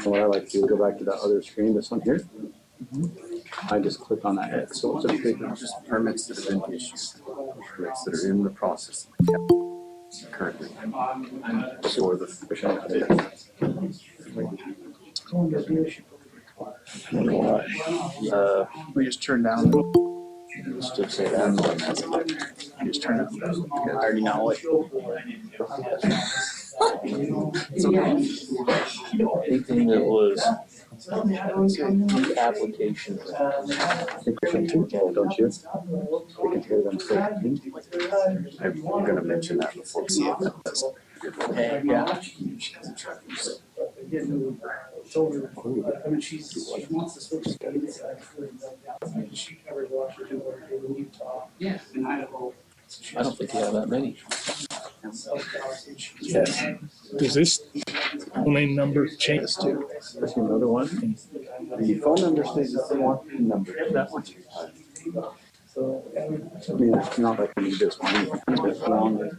What I like to do is go back to that other screen, this one here. I just click on that. So it's just permits that have been issued, permits that are in the process currently. for the We just turned down. Still say that. We just turned down. I already know it. Anything that was the application. I think we should too, don't you? We can hear them say. I'm gonna mention that before we see if that does. Yeah. I mean, she wants to switch states. She covers Washington, Oregon, Utah, and Idaho. I don't think you have that many. Yes. Does this name number change too? There's another one. The phone number stays the same one. Number. That one. I mean, it's not like we need this one. It's longer.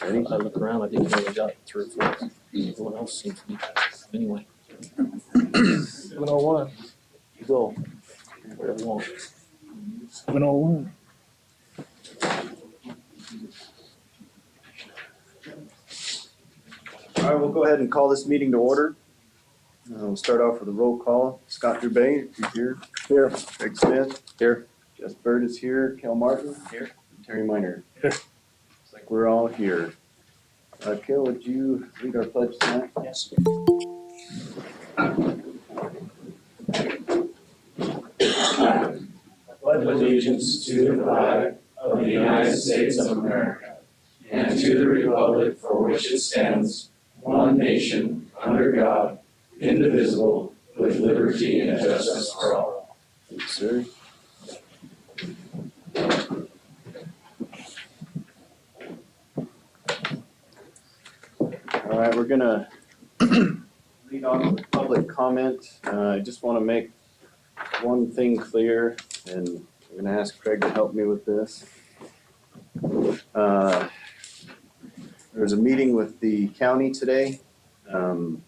Ready? I look around, I think we only got 3 or 4. Everyone else seems to be, anyway. 701. You go, wherever you want. 701. All right, we'll go ahead and call this meeting to order. We'll start off with a roll call. Scott Dubay, if you're here. Here. Craig Smith. Here. Jess Bird is here. Kel Martin. Here. Terry Miner. Here. Looks like we're all here. Kel, would you lead our pledge tonight? Yes. Pledge allegiance to the flag of the United States of America and to the republic for which it stands, one nation, under God, indivisible, with liberty and justice for all. Thank you, sir. All right, we're gonna lead on with public comment. I just want to make one thing clear, and I'm gonna ask Craig to help me with this. There's a meeting with the county today in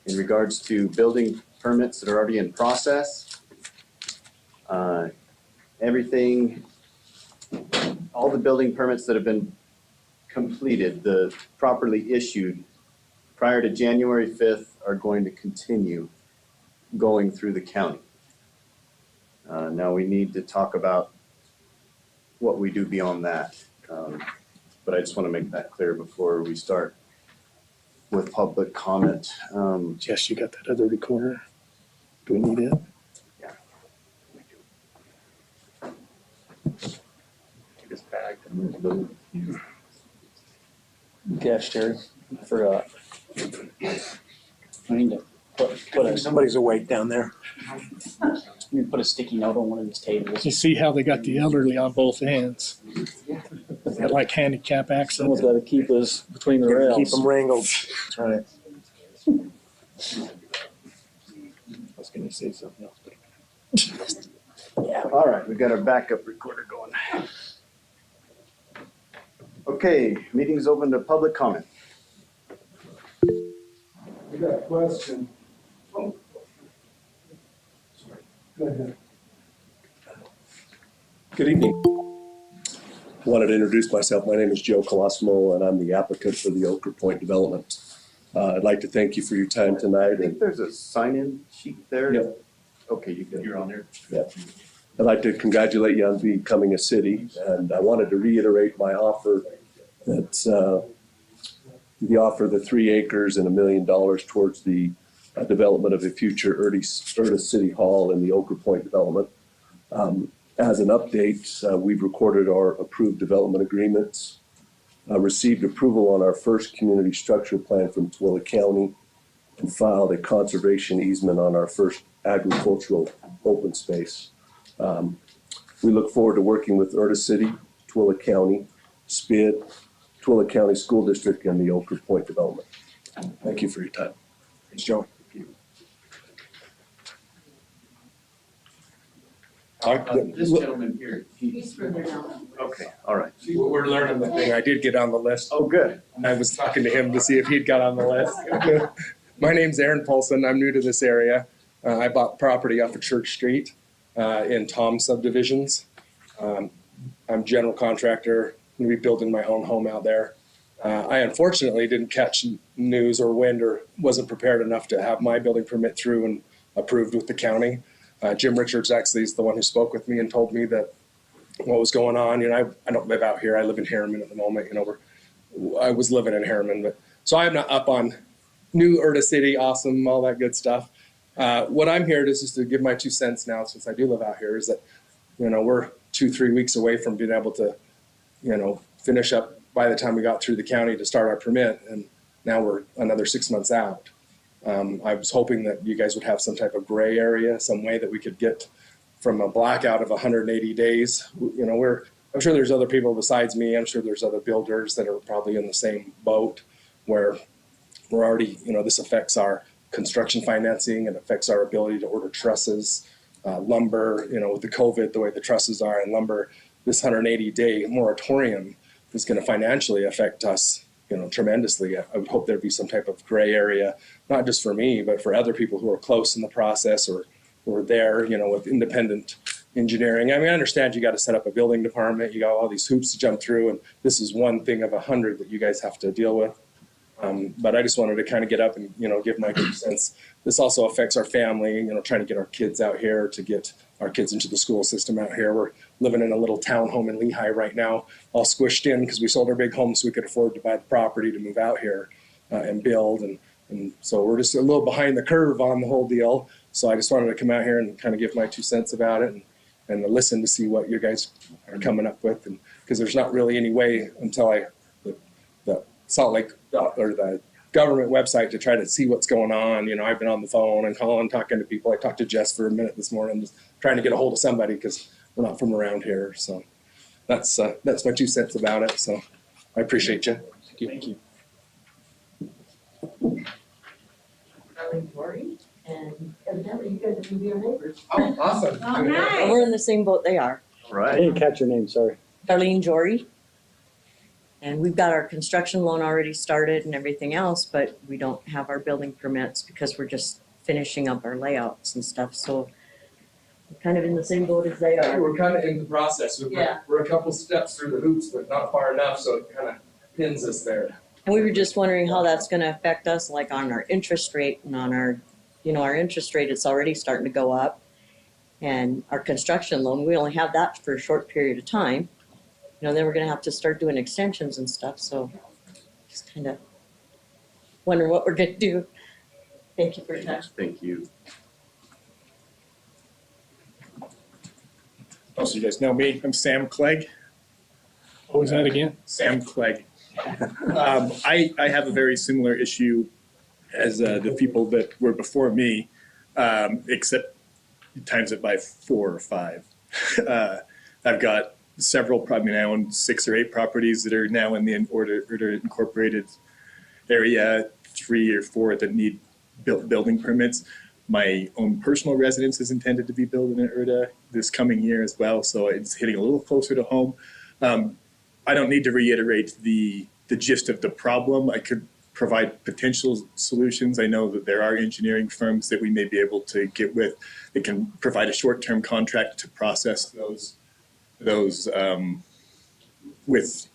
regards to building permits that are already in process. Everything, all the building permits that have been completed, the properly issued prior to January 5th are going to continue going through the county. Now we need to talk about what we do beyond that. But I just want to make that clear before we start with public comment. Jess, you got that other recorder? Do we need it? Yeah. Take this bag. Cash, Terry. I forgot. I need to put a, Somebody's awake down there. we put a sticky note on one of these tables. You see how they got the elderly on both ends? Got like handicap access. Someone's got to keep us between the rails. Keep them wrangled. That's right. I was gonna say something else. Yeah. All right, we've got our backup recorder going. Okay, meeting's open to public comment. I got a question. Go ahead. Good evening. I wanted to introduce myself. My name is Joe Colosimo, and I'm the applicant for the Ochre Point development. I'd like to thank you for your time I tonight. think there's a sign-in sheet there. Yep. Okay, you're on there. I'd like to congratulate you on becoming a city, and I wanted to reiterate my offer that the offer of the 3 acres and $1 million towards the development of a future Erda City Hall in the Ochre Point development. As an update, we've recorded our approved development agreements, received approval on our first community structure plan from Tooele County, and filed a conservation easement on our first agricultural open space. We look forward to working with Erda City, Tooele County, SPID, Tooele County School District, and the Ochre Point development. Thank you for your time. Thanks, Joe. This gentleman here, He's further down. okay, all right. We're learning the thing. I did get on the list. Oh, good. I was talking to him to see if he'd got on the list. My name's Aaron Paulson. I'm new to this area. I bought property off of Church Street in Tom subdivisions. I'm general contractor. I'm going to be building my own home out there. I unfortunately didn't catch news or wind or wasn't prepared enough to have my building permit through and approved with the county. Jim Richards actually is the one who spoke with me and told me that what was going on. You know, I don't live out here. I live in Harriman at the moment. You know, I was living in Harriman, but so I'm not up on new Erda City, awesome, all that good stuff. What I'm here to is just to give my 2 cents now, since I do live out here, is that, you know, we're 2-3 weeks away from being able to, you know, finish up by the time we got through the county to start our permit, and now we're another 6 months out. I was hoping that you guys would have some type of gray area, some way that we could get from a blackout of 180 days. You know, I'm sure there's other people besides me. I'm sure there's other builders that are probably in the same boat where we're already, you know, this affects our construction financing and affects our ability to order trusses, lumber, you know, with the COVID, the way the trusses are and lumber, this 180-day moratorium is going to financially affect us, you know, tremendously. I would hope there'd be some type of gray area, not just for me, but for other people who are close in the process or there, you know, with independent engineering. I mean, I understand you got to set up a building department. You got all these hoops to jump through, and this is one thing of 100 that you guys have to deal with. But I just wanted to kind of get up and, you know, give my 2 cents. This also affects our family, you know, trying to get our kids out here, to get our kids into the school system out here. We're living in a little townhome in Lehigh right now, all squished in because we sold our big home so we could afford to buy the property to move out here and build. And so we're just a little behind the curve on the whole deal. So I just wanted to come out here and kind of give my 2 cents about it and listen to see what you guys are coming up with. And because there's not really any way until the Salt Lake or the government website to try to see what's going on. You know, I've been on the phone and calling, talking to people. I talked to Jess for a minute this morning, just trying to get a hold of somebody because we're not from around here. So that's my 2 cents about it. So I appreciate you. Thank you. Darling Tori, and evidently you guys are gonna be our neighbors. Oh, awesome. All right. We're in the same boat they are. All I right. didn't catch your name, sorry. Darlene Jory. And we've got our construction loan already started and everything else, but we don't have our building permits because we're just finishing up our layouts and stuff. So we're kind of in the same boat as they are. We're kind of in the process. Yeah. We're a couple steps through the hoops, but not far enough, so it kind of pins us there. And we were just wondering how that's gonna affect us, like on our interest rate and on our, you know, our interest rate, it's already starting to go up. And our construction loan, we only have that for a short period of time. You know, then we're gonna have to start doing extensions and stuff, so just kind of wondering what we're gonna do. Thank you for your time. Thank you. Also, you guys know me. I'm Sam Clegg. What was that again? Sam Clegg. I have a very similar issue as the people that were before me, except times it by 4 or 5. I've got several, I mean, I own 6 or 8 properties that are now in the Erda incorporated area, 3 or 4 that need building permits. My own personal residence is intended to be built in Erda this coming year as well, so it's hitting a little closer to home. I don't need to reiterate the gist of the problem. I could provide potential solutions. I know that there are engineering firms that we may be able to get with that can provide a short-term contract to process those with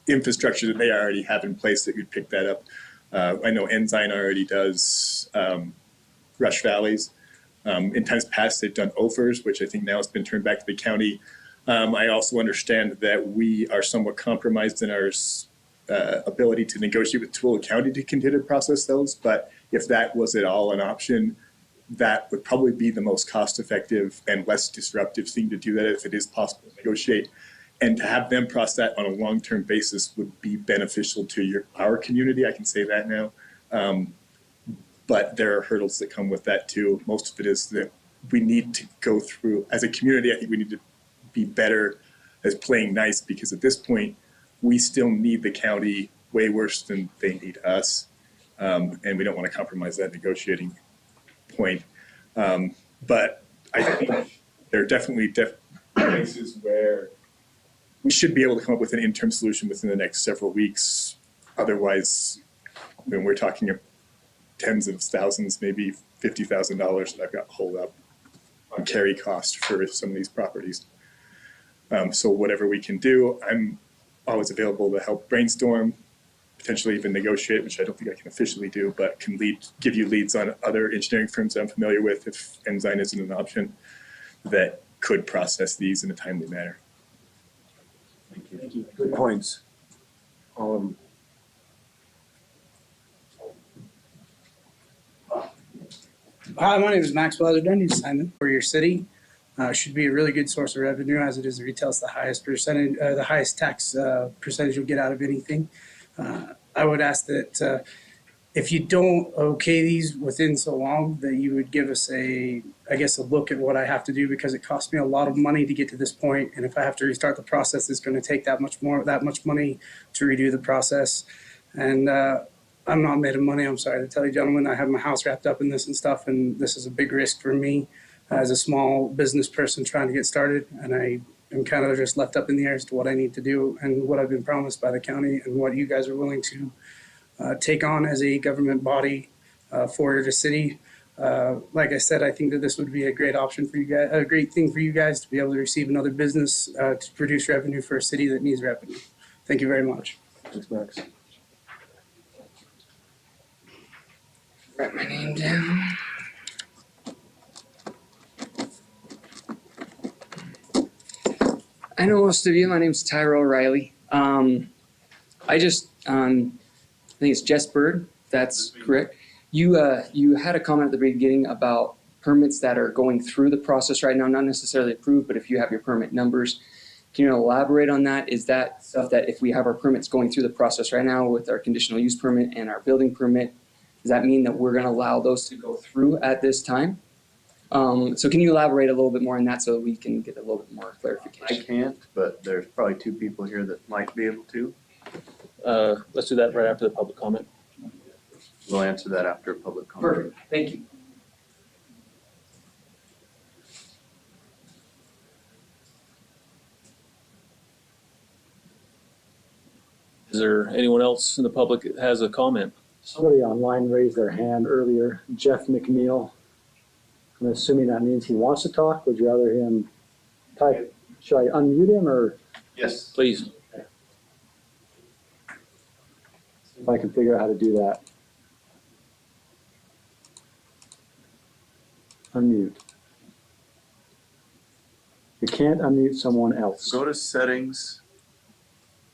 infrastructure that they already have in place that could pick that up. I know Ensign already does Rush Valleys. In times past, they've done OFERs, which I think now has been turned back to the county. I also understand that we are somewhat compromised in our ability to negotiate with Tooele County to continue to process those. But if that was at all an option, that would probably be the most cost-effective and less disruptive thing to do that if it is possible to negotiate. And to have them process that on a long-term basis would be beneficial to our community. I can say that now. But there are hurdles that come with that too. Most of it is that we need to go through, as a community, I think we need to be better as playing nice, because at this point, we still need the county way worse than they need us. And we don't want to compromise that negotiating point. But I think there are definitely places where we should be able to come up with an interim solution within the next several weeks. Otherwise, when we're talking of tens of thousands, maybe $50,000 that I've got pulled up on carry cost for some of these properties. So whatever we can do, I'm always available to help brainstorm, potentially even negotiate, which I don't think I can officially do, but can give you leads on other engineering firms I'm familiar with if Ensign isn't an option that could process these in a timely manner. Thank you. Good points. All of them. Hi, my name is Max Weatherden. He's Simon for your city. Should be a really good source of revenue, as it is the retail's the highest percentage, the highest tax percentage you'll get out of anything. I would ask that if you don't okay these within so long, that you would give us a look at what I have to do, because it costs me a lot of money to get to this point, and if I have to restart the process, it's going to take that much money to redo the process, and I'm not made of money. I'm sorry to tell you, gentlemen. I have my house wrapped up in this and stuff, and this is a big risk for me as a small business person trying to get started, and I am kind of just left up in the air as to what I need to do and what I've been promised by the county and what you guys are willing to take on as a government body for the city. Like I said, I think that this would be a great option for you guys, a great thing for you guys to be able to receive another business to produce revenue for a city that needs revenue. Thank you very much. Thanks, Max. Write my name down. I know most of you. My name's Tyrell Riley. I think it's Jess Bird. That's correct. You had a comment at the beginning about permits that are going through the process right now, not necessarily approved, but if you have your permit numbers, can you elaborate on that? Is that stuff that if we have our permits going through the process right now with our conditional use permit and our building permit, does that mean that we're going to allow those to go through at this time? So can you elaborate a little bit more on that so that we can get a little bit more clarification? I can't, but there's probably two people here that might be able to. Let's do that right after the public comment. We'll answer that after public comment. Perfect. Thank you. Is there anyone else in the public that has a comment? Somebody online raised their hand earlier, Jeff McNeil. I'm assuming that means he wants to talk. Would you rather him type? Should I unmute him or? Yes. Please. See if I can figure out how to do that. Unmute. You can't unmute someone else. Go to settings.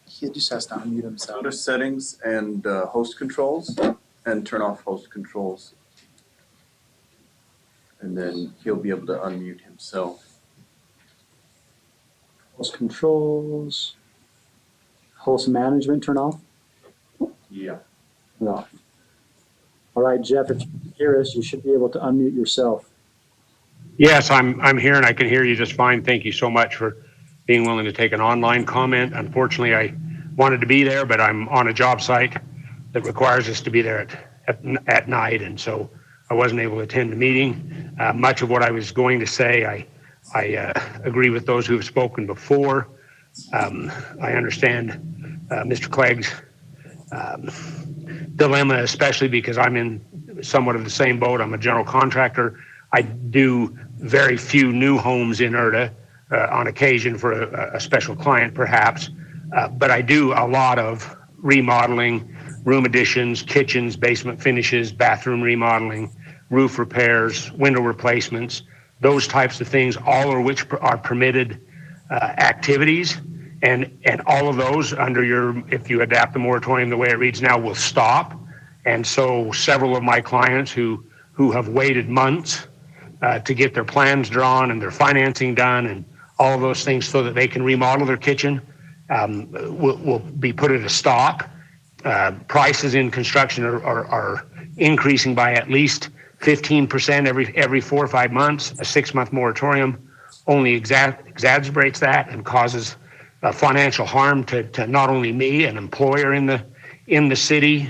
He just has to unmute himself. Go to settings and host controls and turn off host controls. And then he'll be able to unmute himself. Host controls. Host management turn off? Yeah. No. All right, Jeff, if you can hear us, you should be able to unmute yourself. Yes, I'm here and I can hear you just fine. Thank you so much for being willing to take an online comment. Unfortunately, I wanted to be there, but I'm on a job site that requires us to be there at night, and so I wasn't able to attend the meeting. Much of what I was going to say, I agree with those who have spoken before. I understand Mr. Clegg's dilemma, especially because I'm in somewhat of the same boat. I'm a general contractor. I do very few new homes in Erda, on occasion for a special client perhaps, but I do a lot of remodeling, room additions, kitchens, basement finishes, bathroom remodeling, roof repairs, window replacements, those types of things, all of which are permitted activities, and all of those if you adapt the moratorium the way it reads now, will stop. And so several of my clients who have waited months to get their plans drawn and their financing done and all of those things so that they can remodel their kitchen will be put at a stop. Prices in construction are increasing by at least 15% every 4 or 5 months. A 6-month moratorium only exacerbates that and causes financial harm to not only me, an employer in the city.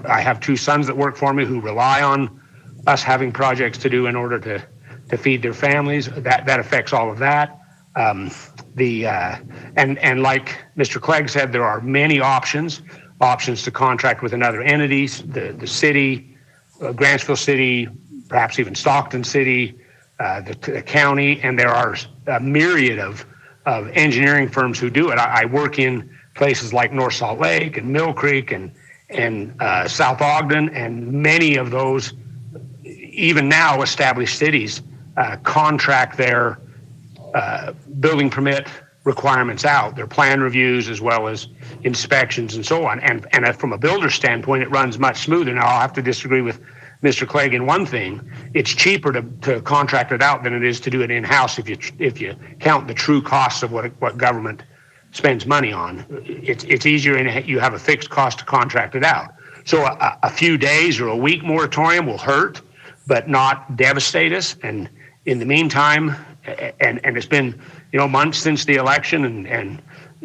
I have 2 sons that work for me who rely on us having projects to do in order feed their families. That affects all of that. And like Mr. Clegg said, there are many options to contract with another entities, the city, Grantsville City, perhaps even Stockton City, the county, and there are a myriad of engineering firms who do it. I work in places like North Salt Lake and Mill Creek and South Ogden, and many of those, even now established cities, contract their building permit requirements out, their plan reviews as well as inspections and so on. And from a builder standpoint, it runs much smoother. Now, I'll have to disagree with Mr. Clegg in one thing. It's cheaper to contract it out than it is to do it in-house if you count the true costs of what government spends money on. It's easier and you have a fixed cost to contract it out. So a few days or a week moratorium will hurt, but not devastate us. And in the meantime, and it's been, months since the election and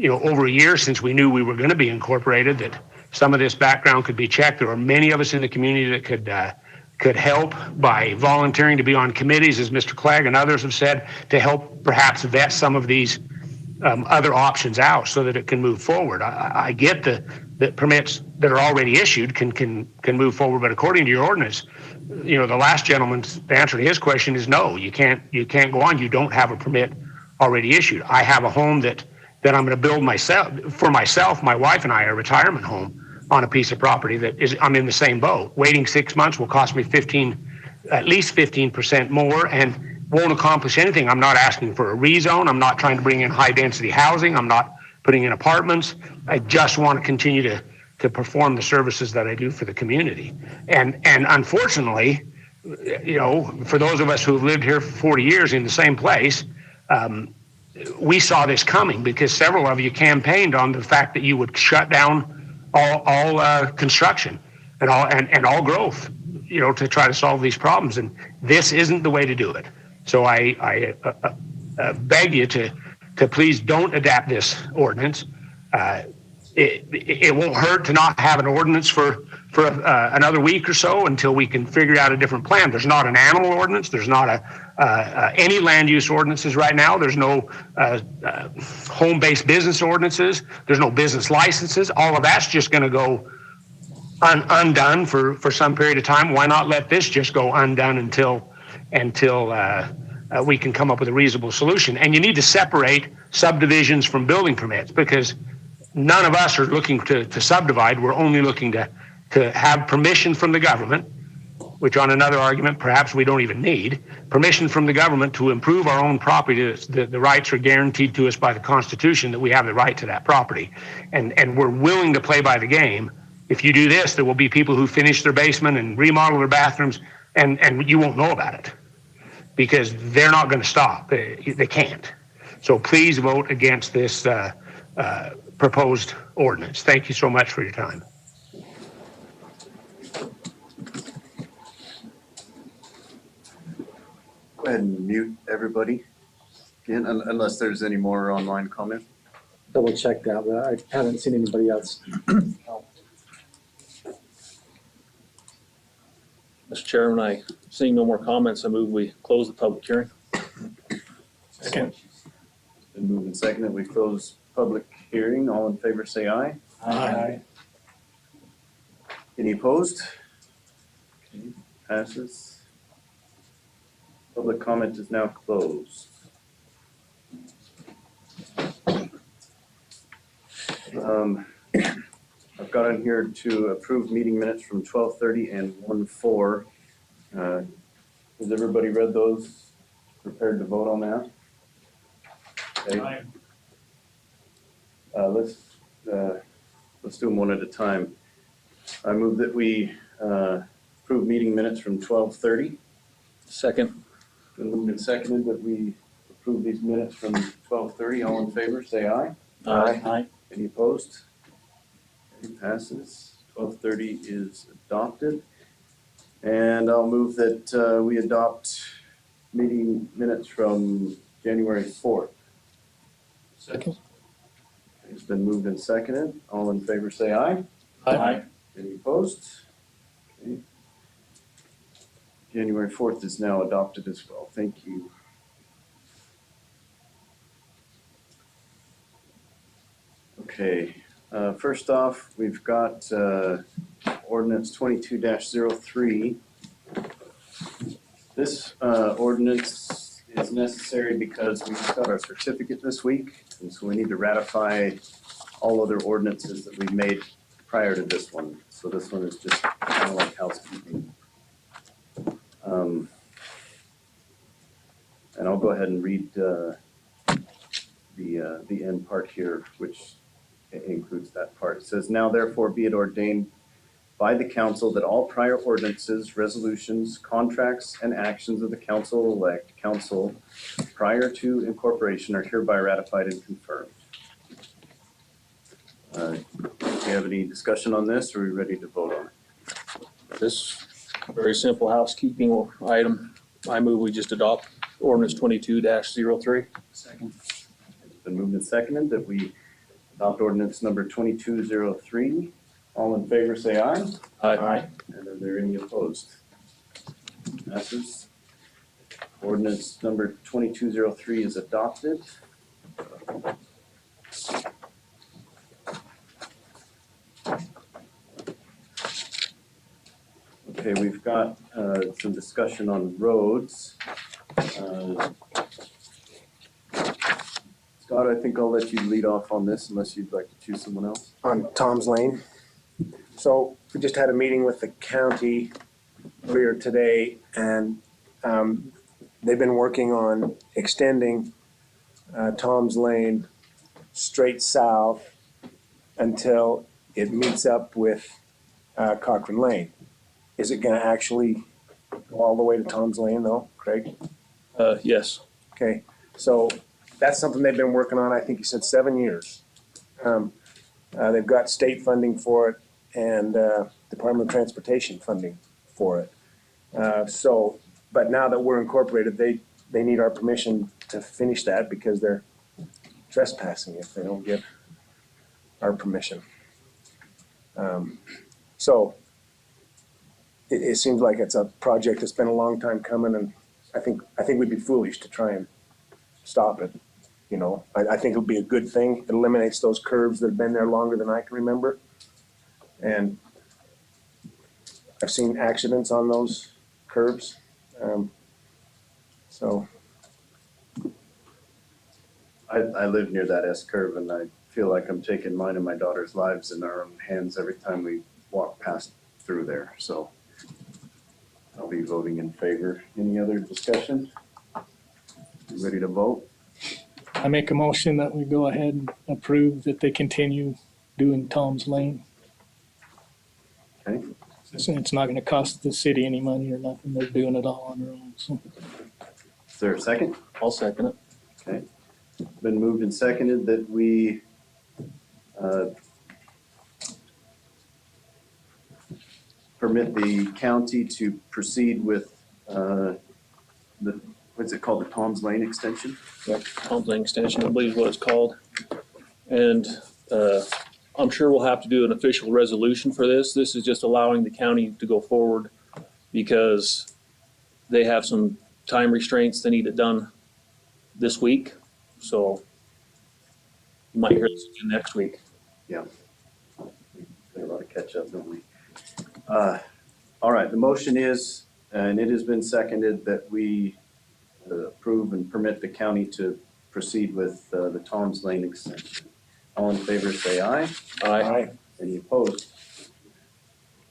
over a year since we knew we were going to be incorporated, that some of this background could be checked. There are many of us in the community that could help by volunteering to be on committees, as Mr. Clegg and others have said, to help perhaps vet some of these other options out so that it can move forward. I get that permits that are already issued can move forward, but according to your ordinance, the last gentleman's answer to his question is no, you can't go on. You don't have a permit already issued. I have a home that I'm going to build for myself. My wife and I, a retirement home on a piece of property I'm in the same boat. Waiting 6 months will cost me at least 15% more and won't accomplish anything. I'm not asking for a rezone. I'm not trying to bring in high density housing. I'm not putting in apartments. I just want to continue to perform the services that I do for the community. And unfortunately, for those of us who've lived here for 40 years in the same place, we saw this coming because several of you campaigned on the fact that you would shut down all construction and all growth, to try to solve these problems. And this isn't the way to do it. So I beg you to please don't adapt this ordinance. It won't hurt to not have an ordinance for another week or so until we can figure out a different plan. There's not an animal ordinance. There's not any land use ordinances right now. There's no home-based business ordinances. There's no business licenses. All of that's just going to go undone for some period of time. Why not let this just go undone until we can come up with a reasonable solution? And you need to separate subdivisions from building permits because none of us are looking to subdivide. We're only looking to have permission from the government, which on another argument, perhaps we don't even need, permission from the government to improve our own property. The rights are guaranteed to us by the Constitution that we have the right to that property. And we're willing to play by the game. If you do this, there will be people who finish their basement and remodel their bathrooms, and you won't know about it because they're not going to stop. They can't. So please vote against this proposed ordinance. Thank you so much for your time. Go ahead and mute everybody again, unless there's any more online comment. Double check that, but I haven't seen anybody else. Mr. Chairman, seeing no more comments, I move we close the public hearing. Second. Been moved and seconded. We close public hearing. All in favor, say aye. Aye. Any opposed? Okay, passes. Public comment is now closed. I've got on here to approve meeting minutes from 12:30 and 1:04. Has everybody read those? Prepared to vote on that? Okay. Let's do them one at a time. I move that we approve meeting minutes from 12:30. Second. Been moved and seconded that we approve these minutes from 12:30. All in favor, say aye. Aye. Any opposed? Okay, passes. 12:30 is adopted. And I'll move that we adopt meeting minutes from January 4th. Second. It's been moved and seconded. All in favor, say aye. Aye. Any opposed? Okay. January 4th is now adopted as well. Thank you. Okay, first off, we've got ordinance 22-03. This ordinance is necessary because we just got our certificate this week, and so we need to ratify all other ordinances that we've made prior to this one. So this one is just kind of like housekeeping. And I'll go ahead and read the end part here, which includes that part. It says, now therefore be it ordained by the council that all prior ordinances, resolutions, contracts, and actions of the council-elect council prior to incorporation are hereby ratified and confirmed. Do you have any discussion on this, or are we ready to vote on it? This very simple housekeeping item, I move we just adopt ordinance 22-03. Second. It's been moved and seconded that we adopt ordinance number 2203. All in favor, say aye. Aye. And are there any opposed? Passes. Ordinance number 2203 is adopted. Okay, we've got some discussion on roads. Scott, I think I'll let you lead off on this unless you'd like to choose someone else. On Tom's Lane. So we just had a meeting with the county earlier today, and they've been working on extending Tom's Lane straight south until it meets up with Cochrane Lane. Is it gonna actually go all the way to Tom's Lane though, Craig? Yes. Okay, so that's something they've been working on, I think you said 7 years. They've got state funding for it and Department of Transportation funding for it. But now that we're incorporated, they need our permission to finish that because they're trespassing if they don't get our permission. So it seems like it's a project that's been a long time coming, and I think we'd be foolish to try and stop it. You know, I think it'll be a good thing. It eliminates those curves that have been there longer than I can remember. And I've seen accidents on those curves. So I live near that S curve, and I feel like I'm taking mine and my daughter's lives in our own hands every time we walk past through there. So I'll be voting in favor. Any other discussion? You ready to vote? I make a motion that we go ahead and approve that they continue doing Tom's Lane. Okay. It's not gonna cost the city any money or nothing. They're doing it all on their own, so. Is there a second? I'll second it. Okay. Been moved and seconded that we permit the county to proceed with what's it called, the Tom's Lane extension? Yep, Tom's Lane extension, I believe is what it's called. And I'm sure we'll have to do an official resolution for this. This is just allowing the county to go forward because they have some time restraints. They need it done this week. So you might hear this again next week. Yeah. Got a lot of catch up, don't we? All right, the motion is, and it has been seconded, that we approve and permit the county to proceed with the Tom's Lane extension. All in favor, say aye. Aye. Any opposed?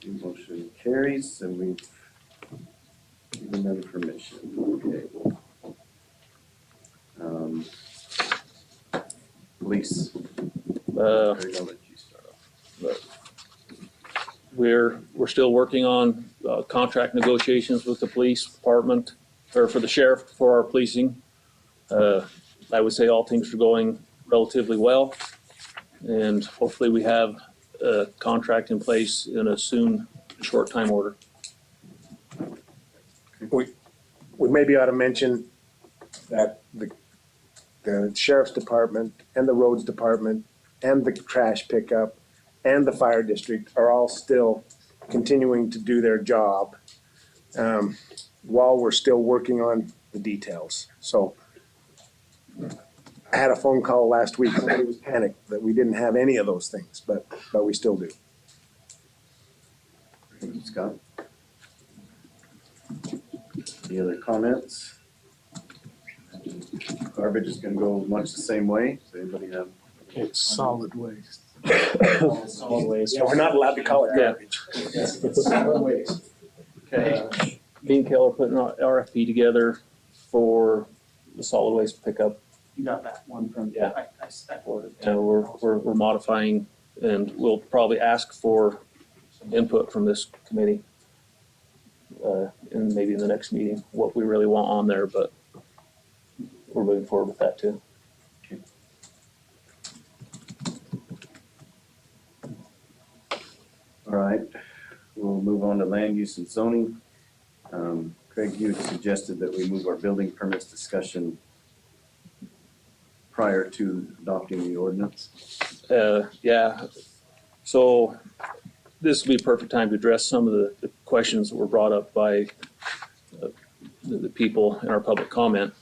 The motion carries, and we've given them permission. Okay. Police. I'll let you start off. We're still working on contract negotiations with the police department, or for the sheriff for our policing. I would say all things are going relatively well, and hopefully we have a contract in place in a short time order. we maybe ought to mention that the sheriff's department and the roads department and the trash pickup and the fire district are all still continuing to do their job. while we're still working on the details. So I had a phone call last week. Somebody was panicked that we didn't have any of those things, but we still do. Thank you, Scott. Any other comments? Garbage is gonna go much the same way. Does anybody have? It's solid waste. Solid waste. Yeah, we're not allowed to call it Yeah. garbage. It's solid waste. Okay. Me and Kel are putting an RFP together for the solid waste pickup. You got that one from, Yeah. I forwarded. And we're modifying, and we'll probably ask for some input from this committee in maybe in the next meeting, what we really want on there, but we're moving forward with that too. All right, we'll move on to land use and zoning. Craig, you had suggested that we move our building permits discussion prior to adopting the ordinance. Yeah, so this would be a perfect time to address some of the questions that were brought up by the people in our public comment.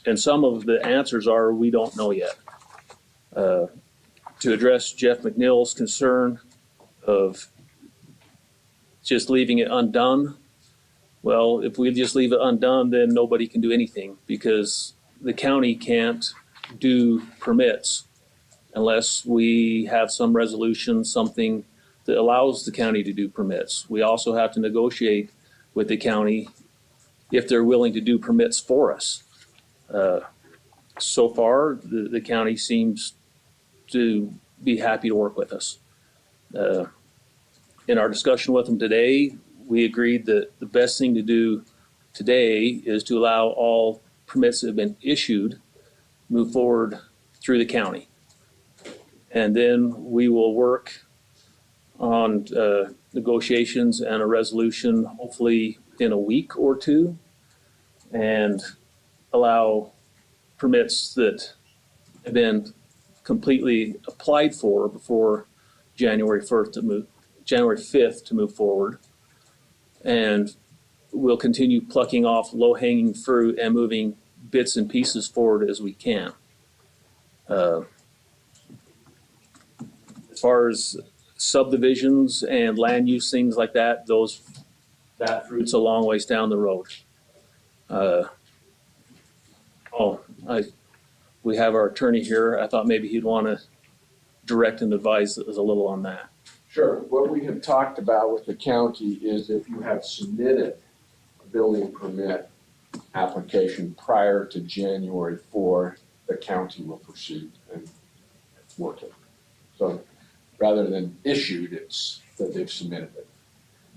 And some of the answers are, we don't know yet. To address Jeff McNeil's concern of just leaving it undone, well, if we just leave it undone, then nobody can do anything, because the county can't do permits unless we have some resolution, something that allows the county to do permits. We also have to negotiate with the county if they're willing to do permits for us. So far, the county seems to be happy to work with us. In our discussion with them today, we agreed that the best thing to do today is to allow all permits that have been issued move forward through the county. And then we will work on negotiations and a resolution, hopefully in a week or two, and allow permits that have been completely applied for before January 5th to move forward. And we'll continue plucking off low-hanging fruit and moving bits and pieces forward as we can. As far as subdivisions and land use, things like that, that fruit's a long ways down the road. We have our attorney here. I thought maybe he'd want to direct and advise us a little on that. Sure. What we have talked about with the county is if you have submitted a building permit application prior to January 4, the county will proceed and work it. So rather than issued, it's that they've submitted it.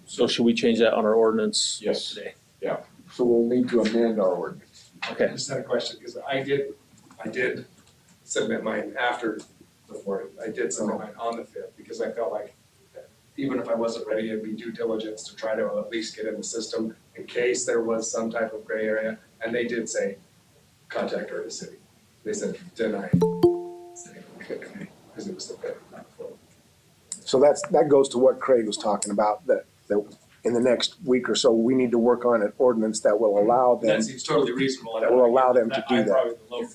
So should we change that on our ordinance Yes. today? Yeah. So we'll need to amend our ordinance. Okay. I just had a question, because I did submit mine after the 4th. I did submit mine on the 5th, because I felt like even if I wasn't ready, it'd be due diligence to try to at least get in the system in case there was some type of gray area. And they did say, contact Erda City. They said, deny. Because it was the 5th, not the 4th. So that goes to what Craig was talking about, that in the next week or so, we need to work on an ordinance that will allow them. That seems totally reasonable. That will allow them to do I'm that. probably the low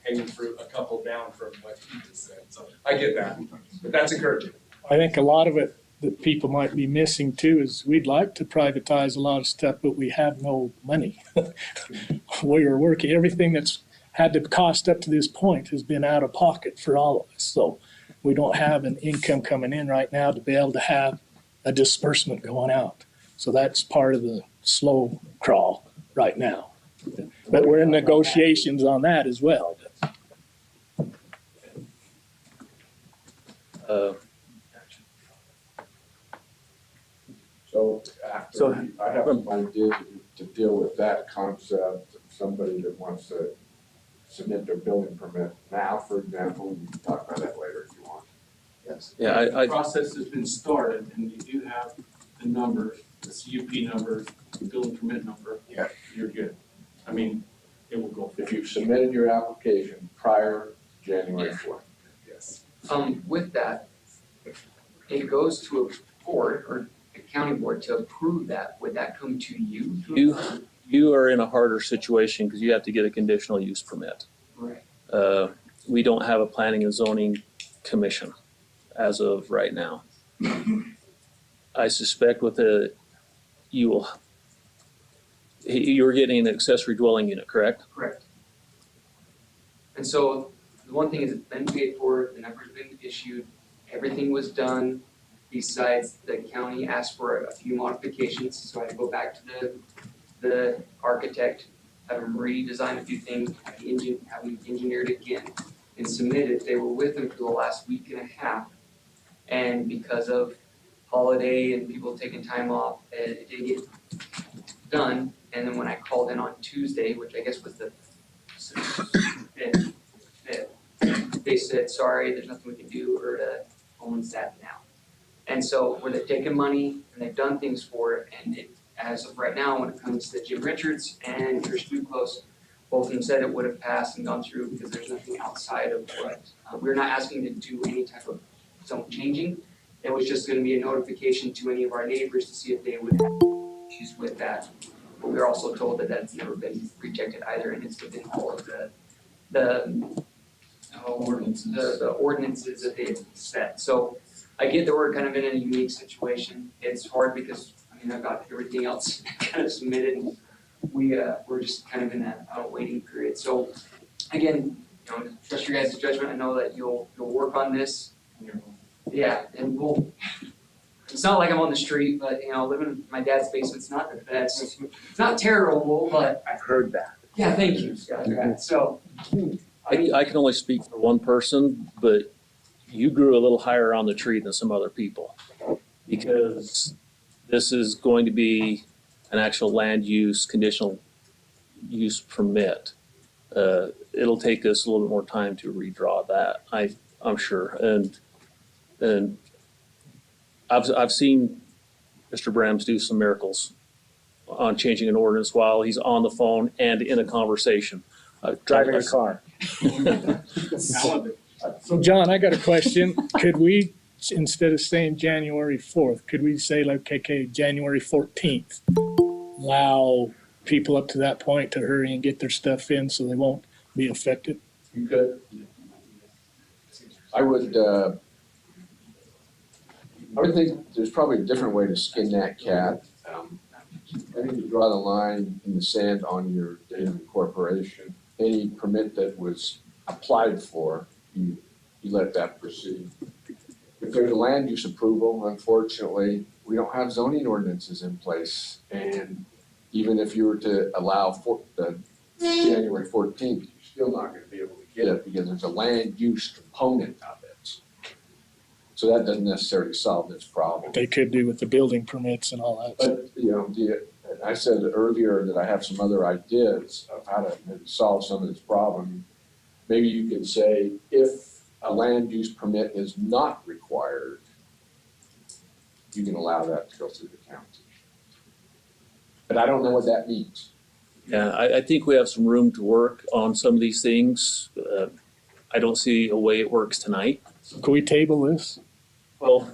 hanging fruit, a couple down from what he just said. So I get that, but that's encouraging. I think a lot of it that people might be missing too is we'd like to privatize a lot of stuff, but we have no money. We are working, everything that's had to cost up to this point has been out of pocket for all of us. So we don't have an income coming in right now to be able to have a disbursement going out. So that's part of the slow crawl right now. But we're in negotiations on that as well. So after, I have an idea to deal with that concept, somebody that wants to submit their building permit now, for example, we can talk about that later if you want. Yes. Yeah, The process has been started, and you do have the number, the CUP number, the building permit number. Yeah. You're good. I mean, it will go. If you've submitted your application prior to January 4th. Yes. With that, it goes to a board or a county board to approve that. Would that come to you? you are in a harder situation because you have to get a conditional use permit. Right. We don't have a planning and zoning commission as of right now. I suspect with you're getting an accessory dwelling unit, correct? Correct. And so the one thing is it's been paid for, the number's been issued, everything was done. Besides, the county asked for a few modifications, so I had to go back to the architect, have him redesign a few things, have him engineered again, and submit it. They were with him for the last week and a half. And because of holiday and people taking time off, it didn't get done. And then when I called in on Tuesday, which I guess was the 5th, they said, sorry, there's nothing we can do, Erda owns that now. And so where they've taken money and they've done things for it, and it, as of right now, when it comes to Jim Richards and Trish Duclos, both of them said it would have passed and gone through because there's nothing outside of what, we're not asking to do any type of zone changing. It was just gonna be a notification to any of our neighbors to see if they would have issues with that. But we were also told that that's never been rejected either, and it's within all of the ordinances that they have set. So I get that we're kind of in a unique situation. It's hard because, I mean, I've got everything else kind of submitted, and we're just kind of in a waiting period. So again, you know, trust your guys' judgment. I know that you'll work on this. Yeah, and it's not like I'm on the street, but you know, living in my dad's basement's not the best. It's not terrible, but I've heard that. yeah, thank you, Scott. So I can only speak for one person, but you grew a little higher on the tree than some other people. Because this is going to be an actual land use, conditional use permit. It'll take us a little bit more time to redraw that, I'm sure. And I've seen Mr. Brams do some miracles on changing an ordinance while he's on the phone and in a conversation. Driving a car. So John, I got a question. Could we, instead of saying January 4th, could we say like, okay, January 14th? Allow people up to that point to hurry and get their stuff in so they won't be affected? You could. I would think there's probably a different way to skin that cat. I think you draw the line in the sand on your date of incorporation. Any permit that was applied for, you let that proceed. If there's a land use approval, unfortunately, we don't have zoning ordinances in place. And even if you were to allow January 14th, you're still not gonna be able to get it because there's a land use component of it. So that doesn't necessarily solve this problem. They could do with the building permits and all that. But, you know, I said earlier that I have some other ideas of how to maybe solve some of this problem. Maybe you can say, if a land use permit is not required, you can allow that to go through the county. But I don't know what that means. Yeah, I think we have some room to work on some of these things. I don't see a way it works tonight. So can we table this? Well,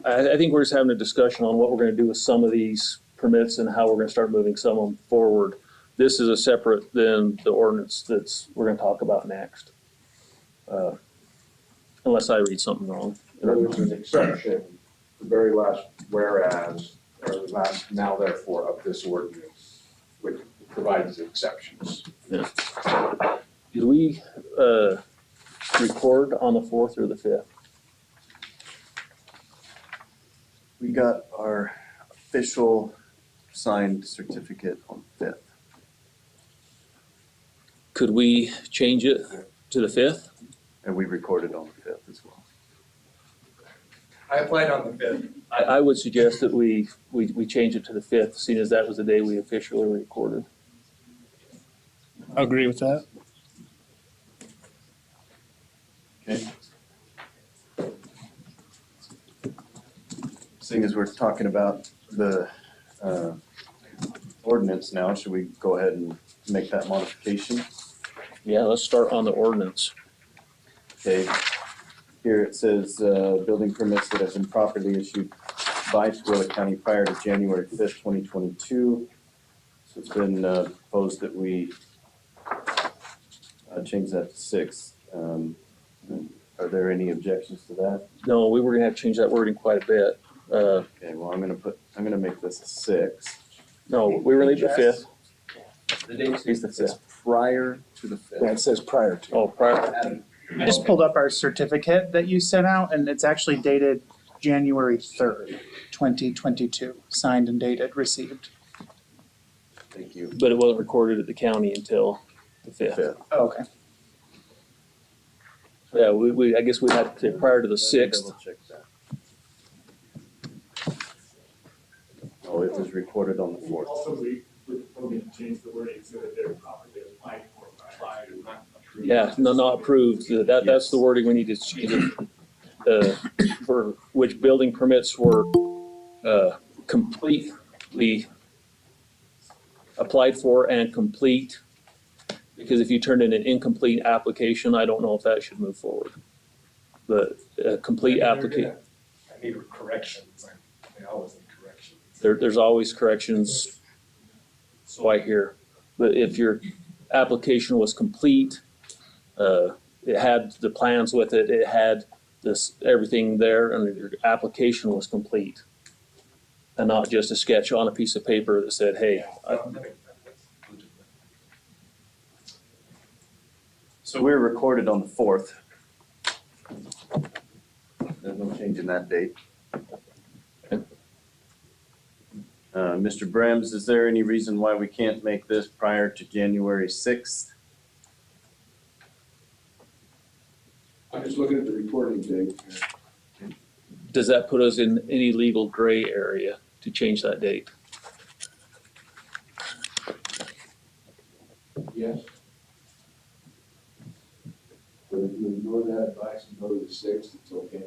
I think we're just having a discussion on what we're gonna do with some of these permits and how we're gonna start moving some of them forward. This is a separate than the ordinance we're gonna talk about next. Unless I read something wrong. There's an exception, the very last whereas, or the last now therefore of this ordinance, which provides exceptions. Yeah. Did we, record on the 4th or the 5th? We got our official signed certificate on the 5th. Could we change it to the 5th? And we recorded on the 5th as well. I applied on the 5th. I would suggest that we change it to the 5th, seeing as that was the day we officially recorded. I agree with that. Okay. Seeing as we're talking about the ordinance now, should we go ahead and make that modification? Yeah, let's start on the ordinance. Okay, here it says, building permits that have been properly issued by Twilla County prior to January 5th, 2022. So it's been proposed that we change that to 6. Are there any objections to that? No, we were gonna have to change that wording quite a bit. Okay, well, I'm gonna make this a 6. No, we were leaving the 5th. The date Is the 5th. prior to the 5th. Yeah, it says prior to. Oh, prior. I just pulled up our certificate that you sent out, and it's actually dated January 3rd, 2022, signed and dated, received. Thank you. But it wasn't recorded at the county until the 5th. Oh, okay. Yeah, I guess we'd have to say prior to the 6th. Double check that. Oh, it was recorded on the 4th. Also, we need to change the wording so that they're properly applied for, not approved. Yeah, no, not approved. That's the wording we need to change. For which building permits were completely applied for and complete. Because if you turn in an incomplete application, I don't know if that should move forward. The complete application. I need corrections. I always need corrections. There's always corrections, so I hear. But if your application was complete, it had the plans with it, it had everything there, and your application was complete. And not just a sketch on a piece of paper that said, hey. So we're recorded on the 4th. There's no change in that date. Mr. Brems, is there any reason why we can't make this prior to January 6th? I'm just looking at the recording date here. Does that put us in any legal gray area to change that date? Yes. But if you ignore that advice and go to the 6th, it's okay.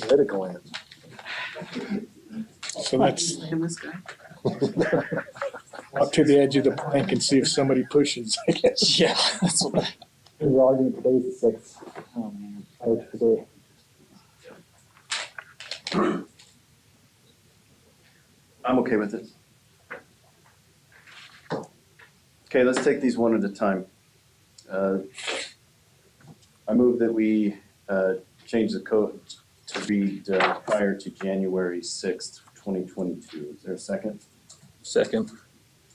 Political answer. So let's up to the edge of the plank and see if somebody pushes, I guess. Yeah, that's what. We're arguing today's the 6th. Oh, man. Prior to today. I'm okay with it. Okay, let's take these one at a time. I move that we change the code to read prior to January 6th, 2022. Is there a second? Second.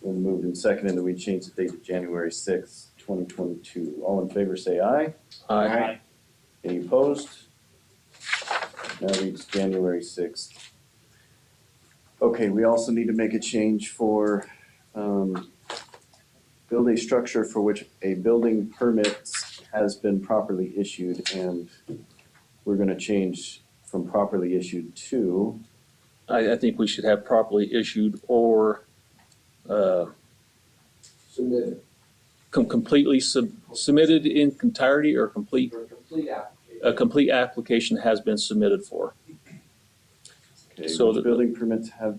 Been moved and seconded that we change the date to January 6th, 2022. All in favor say aye. Aye. Any opposed? Now reads January 6th. Okay, we also need to make a change for build a structure for which a building permit has been properly issued, and we're gonna change from properly issued to. I think we should have properly issued or Submitted. completely submitted in entirety or complete. For a complete application. A complete application has been submitted for. Okay, So which the- building permits have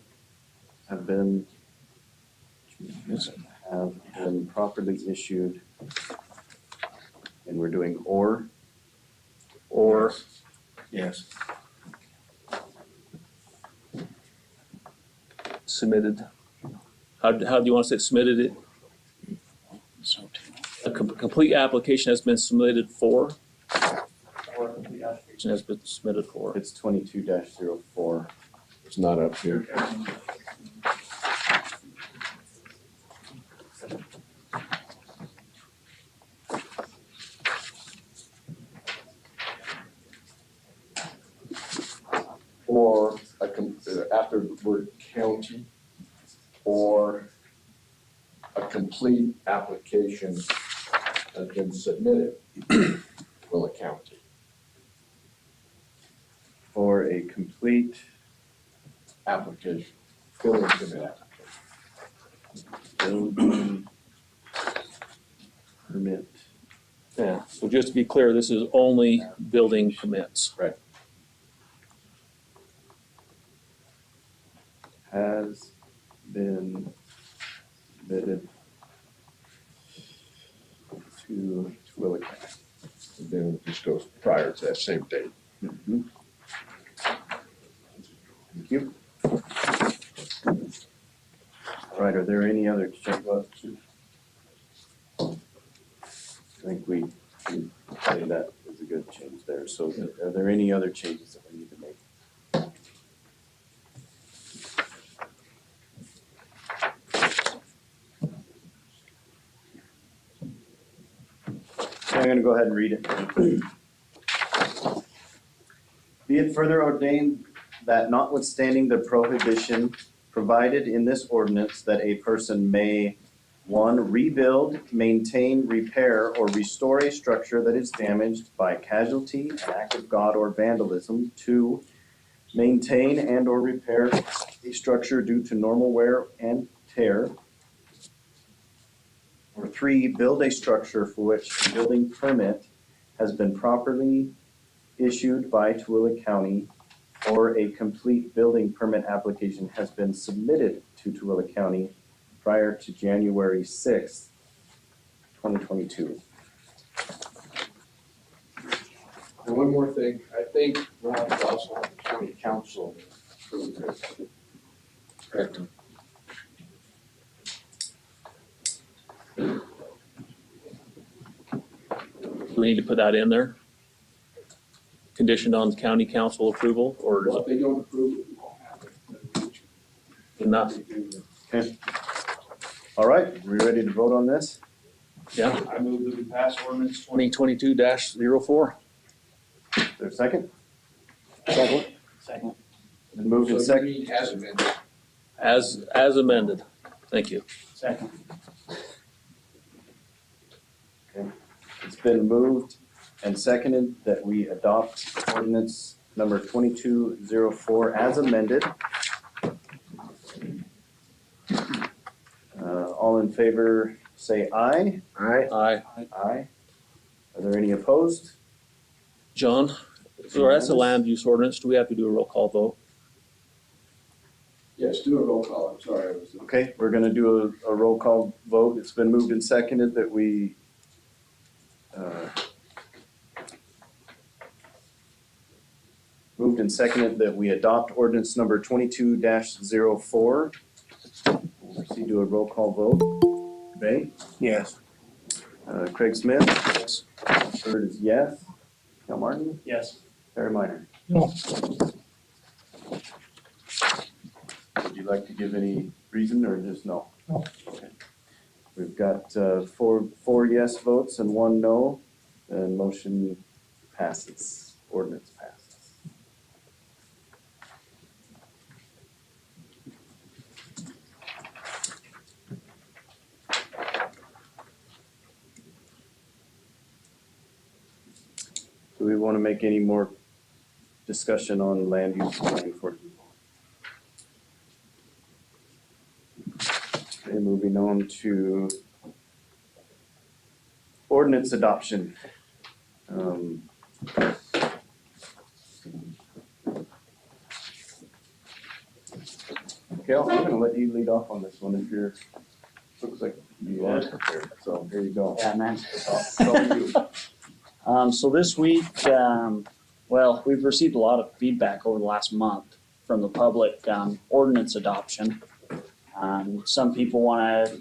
been properly issued, and we're doing or. Yes. Submitted. How do you want to say submitted it? A complete application has been submitted for? Or a complete application has been submitted for? It's 22-04. It's not up here. Or after the word county, or a complete application has been submitted, Willa County. For a complete Application, building permit application. building permit. Yeah, so just to be clear, this is only building permits. Right. Has been submitted to Willa County. then it just goes prior to that same date. Mhm. Thank you. All right, are there any other changes? I think we can say that is a good change there. So are there any other changes that we need to make? I'm gonna go ahead and read it. Be it further ordained that notwithstanding the prohibition provided in this ordinance that a person may, one, rebuild, maintain, repair, or restore a structure that is damaged by casualty, an act of God, or vandalism. Two, maintain and or repair a structure due to normal wear and tear. Or three, build a structure for which a building permit has been properly issued by Tooele County, or a complete building permit application has been submitted to Tooele County prior to January 6th, 2022. And one more thing, I think we'll have to also have the county council approve this. Correct. Do we need to put that in there? Conditioned on county council approval, or Well, if they don't approve it, we won't have it. enough? Okay. All right, we ready to vote on this? Yeah, I move that we pass ordinance 2022-04. Is there a second? Second. Been moved So and you second. mean as amended. As amended. Thank you. Second. It's been moved and seconded that we adopt ordinance number 2204 as amended. All in favor, say aye. Aye. Aye. Aye. Are there any opposed? John, so that's a land use ordinance. Do we have to do a roll call vote? Yes, do a roll call, I'm sorry. I was. Okay, we're gonna do a roll call vote. It's been moved and seconded that we moved and seconded that we adopt ordinance number 22-04. We'll proceed to a roll call vote. Bay? Yes. Craig Smith? Yes. Bird is yes. Cal Martin? Yes. Terry Minor? No. Would you like to give any reason or just no? No. Okay. We've got four yes votes and one no, and motion passes, ordinance passes. Do we want to make any more discussion on land use planning for? Okay, moving on to ordinance adoption. Cal, I'm gonna let you lead off on this one if you're, looks like you are prepared, so here you go. Yeah, man. It's all you. So this week, well, we've received a lot of feedback over the last month from the public on ordinance adoption. Some people want to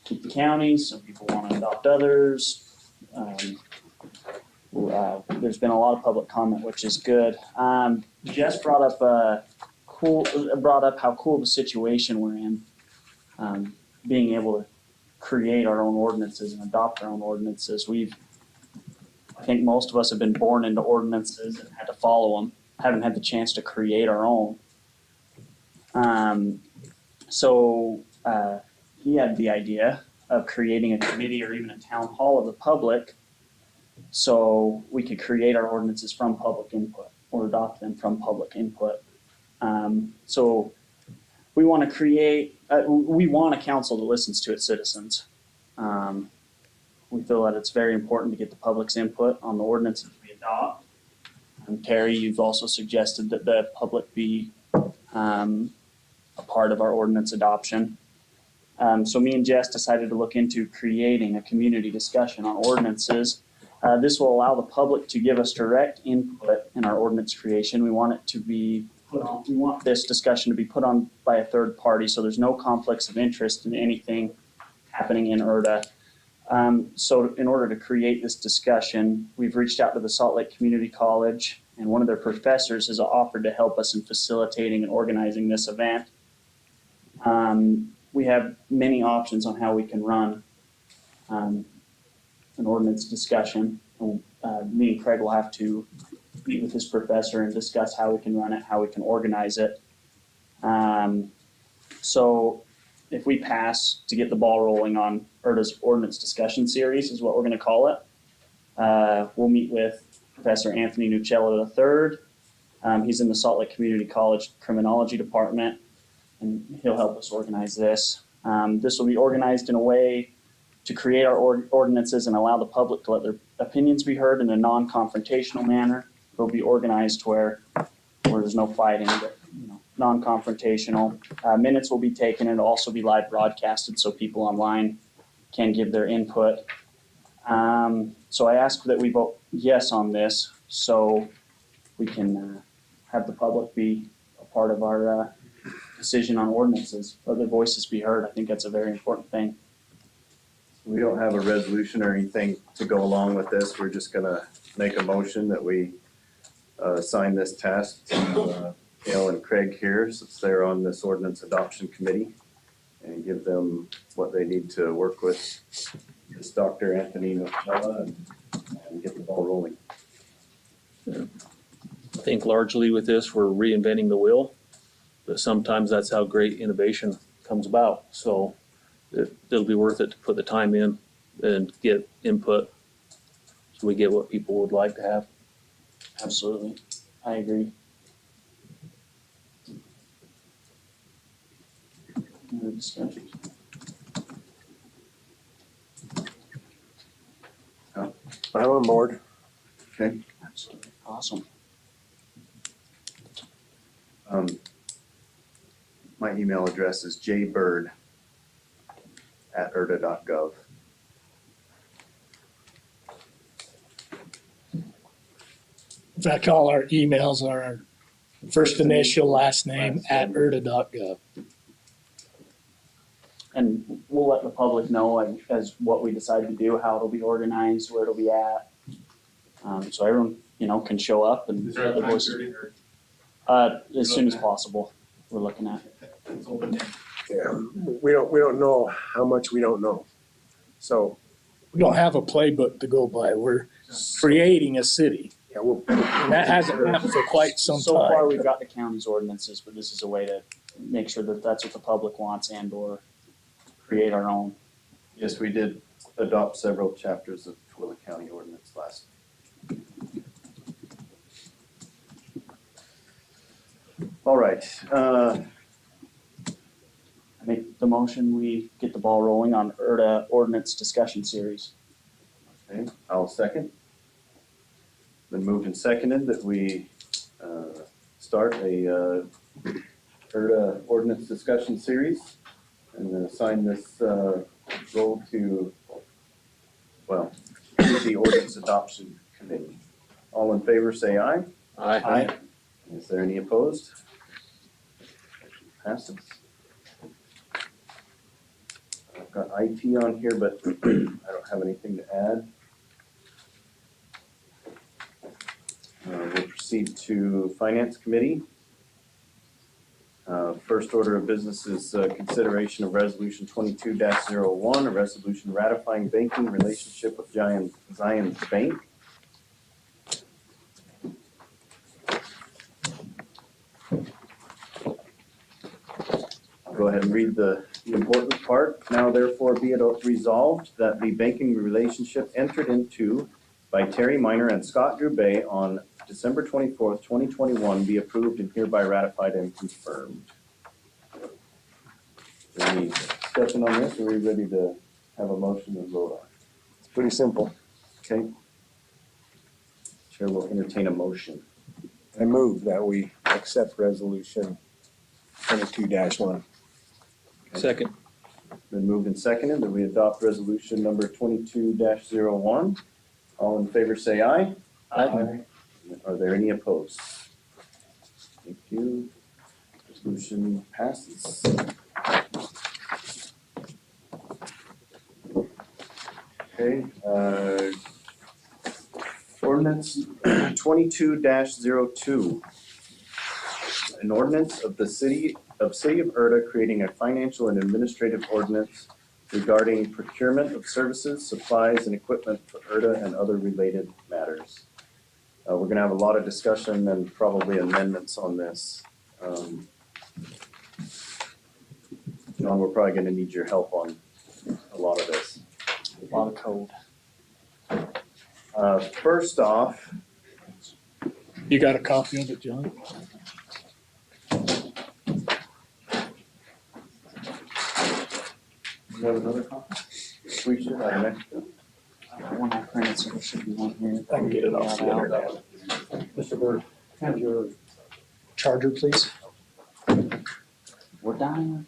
keep the county, some people want to adopt others. There's been a lot of public comment, which is good. Jess brought up how cool the situation we're in, being able to create our own ordinances and adopt our own ordinances. I think most of us have been born into ordinances and had to follow them, haven't had the chance to create our own. So he had the idea of creating a committee or even a town hall of the public so we could create our ordinances from public input or adopt them from public input. So we want to create, we want a council that listens to its citizens. We feel that it's very important to get the public's input on the ordinances we adopt. And Terry, you've also suggested that the public be a part of our ordinance adoption. So me and Jess decided to look into creating a community discussion on ordinances This will allow the public to give us direct input in our ordinance creation. We want it to be put on, we want this discussion to be put on by a third party, so there's no conflicts of interest in anything happening in Erda. So in order to create this discussion, we've reached out to the Salt Lake Community College, and one of their professors has offered to help us in facilitating and organizing this event. We have many options on how we can run an ordinance discussion. Me and Craig will have to meet with this professor and discuss how we can run it, how we can organize it. So if we pass to get the ball rolling on Erda's ordinance discussion series is what we're going to call it. We'll meet with Professor Anthony Nuccello III. He's in the Salt Lake Community College Criminology Department, and he'll help us organize this. This will be organized in a way to create our ordinances and allow the public to let their opinions be heard in a non-confrontational manner. It'll be organized where there's no fighting, but non-confrontational. Minutes will be taken, and it'll also be live broadcasted so people online can give their input. So I ask that we vote yes on this so we can have the public be a part of our decision on ordinances, let their voices be heard. I think that's a very important thing. We don't have a resolution or anything to go along with this. We're just gonna make a motion that we sign this task to Gail and Craig here, since they're on this ordinance adoption committee, and give them what they need to work with this Dr. Anthony Nuccello and get the ball rolling. I think largely with this, we're reinventing the wheel, but sometimes that's how great innovation comes about. So it'll be worth it to put the time in and get input so we get what people would like to have. Absolutely. I agree. Another discussion? I'm on board. Okay. Absolutely. Awesome. My email address is jbird@erda.gov. In fact, all our emails are our first initial, last name @erda.gov. And we'll let the public know as what we decide to do, how it'll be organized, where it'll be at. So everyone, can show up and let the voices. As soon as possible, we're looking at. Yeah, we don't know how much we don't know. So We don't have a playbook to go by. We're creating a city. yeah, And that hasn't happened for quite some So far, time. we've got the county's ordinances, but this is a way to make sure that that's what the public wants and/or create our own. Yes, we did adopt several chapters of Twilla County ordinance last. All right, I make the motion, we get the ball rolling on Erda ordinance discussion series. okay, I'll second. Been moved and seconded that we start a Erda ordinance discussion series and then assign this role to, the ordinance adoption committee. All in favor, say aye. Aye. Is there any opposed? Passes. I've got IT on here, but I don't have anything to add. We'll proceed to Finance Committee. First order of business is consideration of Resolution 22-01, a resolution ratifying banking relationship with Zions Bank. I'll go ahead and read the important part. Now therefore be it resolved that the banking relationship entered into by Terry Minor and Scott Drew Bay on December 24th, 2021 be approved and hereby ratified and confirmed. Any discussion on this? Are we ready to have a motion and vote on it? it's pretty simple. Okay. Chair will entertain a motion. I move that we accept resolution 22-1. Second. Been moved and seconded that we adopt resolution number 22-01. All in favor say aye. Aye. Are there any opposed? Thank you. Resolution passes. Okay, ordinance 22-02. An ordinance of the City of Erda creating a financial and administrative ordinance regarding procurement of services, supplies, and equipment for Erda and other related matters. We're gonna have a lot of discussion and probably amendments on this. John, we're probably gonna need your help on a lot of this. A lot of code. First off, You got a copy of it, John? you have another copy? We should have an extra. One I printed, so there should be one here. I can get it off the internet. Mr. Bird, have your charger, please. We're done.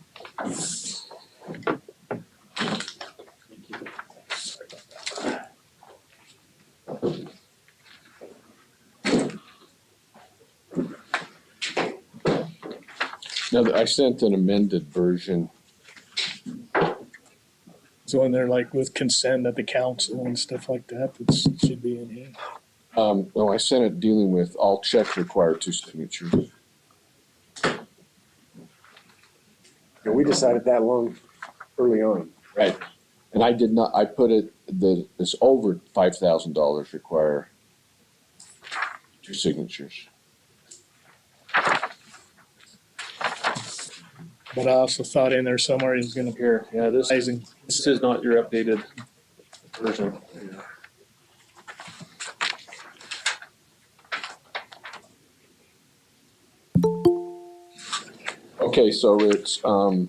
Now, I sent an amended version. So in there like with consent of the council and stuff like that, that should be in here. No, I sent it dealing with all checks require 2 signatures. Yeah, we decided that long, early on. Right. And I did not, I put it, it's over $5,000 require 2 signatures. But I also thought in there somewhere he was gonna. Here, yeah, this is not your updated version. Okay, so it's, oh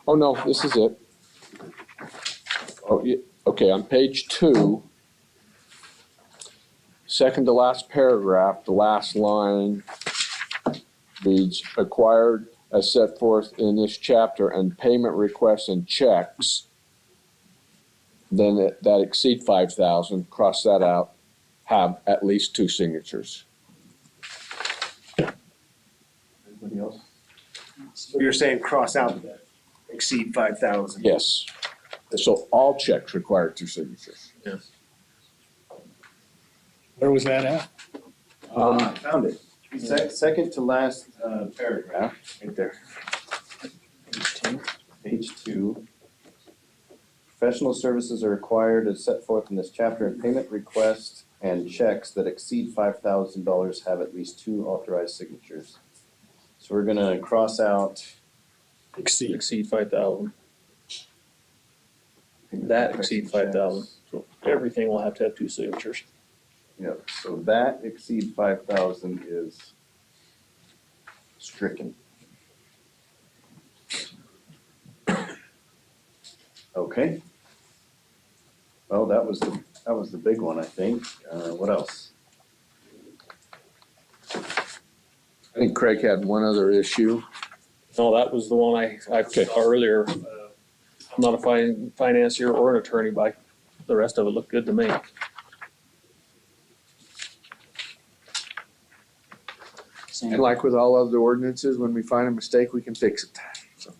no, this is it. Oh, yeah, okay, on page 2, second to last paragraph, the last line reads, acquired as set forth in this chapter and payment requests and checks, then that exceed 5,000, cross that out, have at least 2 signatures. Anybody else? So you're saying cross out that exceed 5,000? Yes. So all checks require 2 signatures. Yes. Where was that at? I found it. Second to last paragraph, right there. Page 2. Professional services are required as set forth in this chapter, and payment requests and checks that exceed $5,000 have at least 2 authorized signatures. So we're gonna cross out Exceed 5,000. That exceed 5,000. So everything will have to have 2 signatures. Yep, so that exceed 5,000 is stricken. Okay. Well, that was the big one, I think. What else? I think Craig had one other issue. No, that was the one I saw earlier. I'm not a financier or an attorney, but the rest of it looked good to me. And like with all other ordinances, when we find a mistake, we can fix it. So.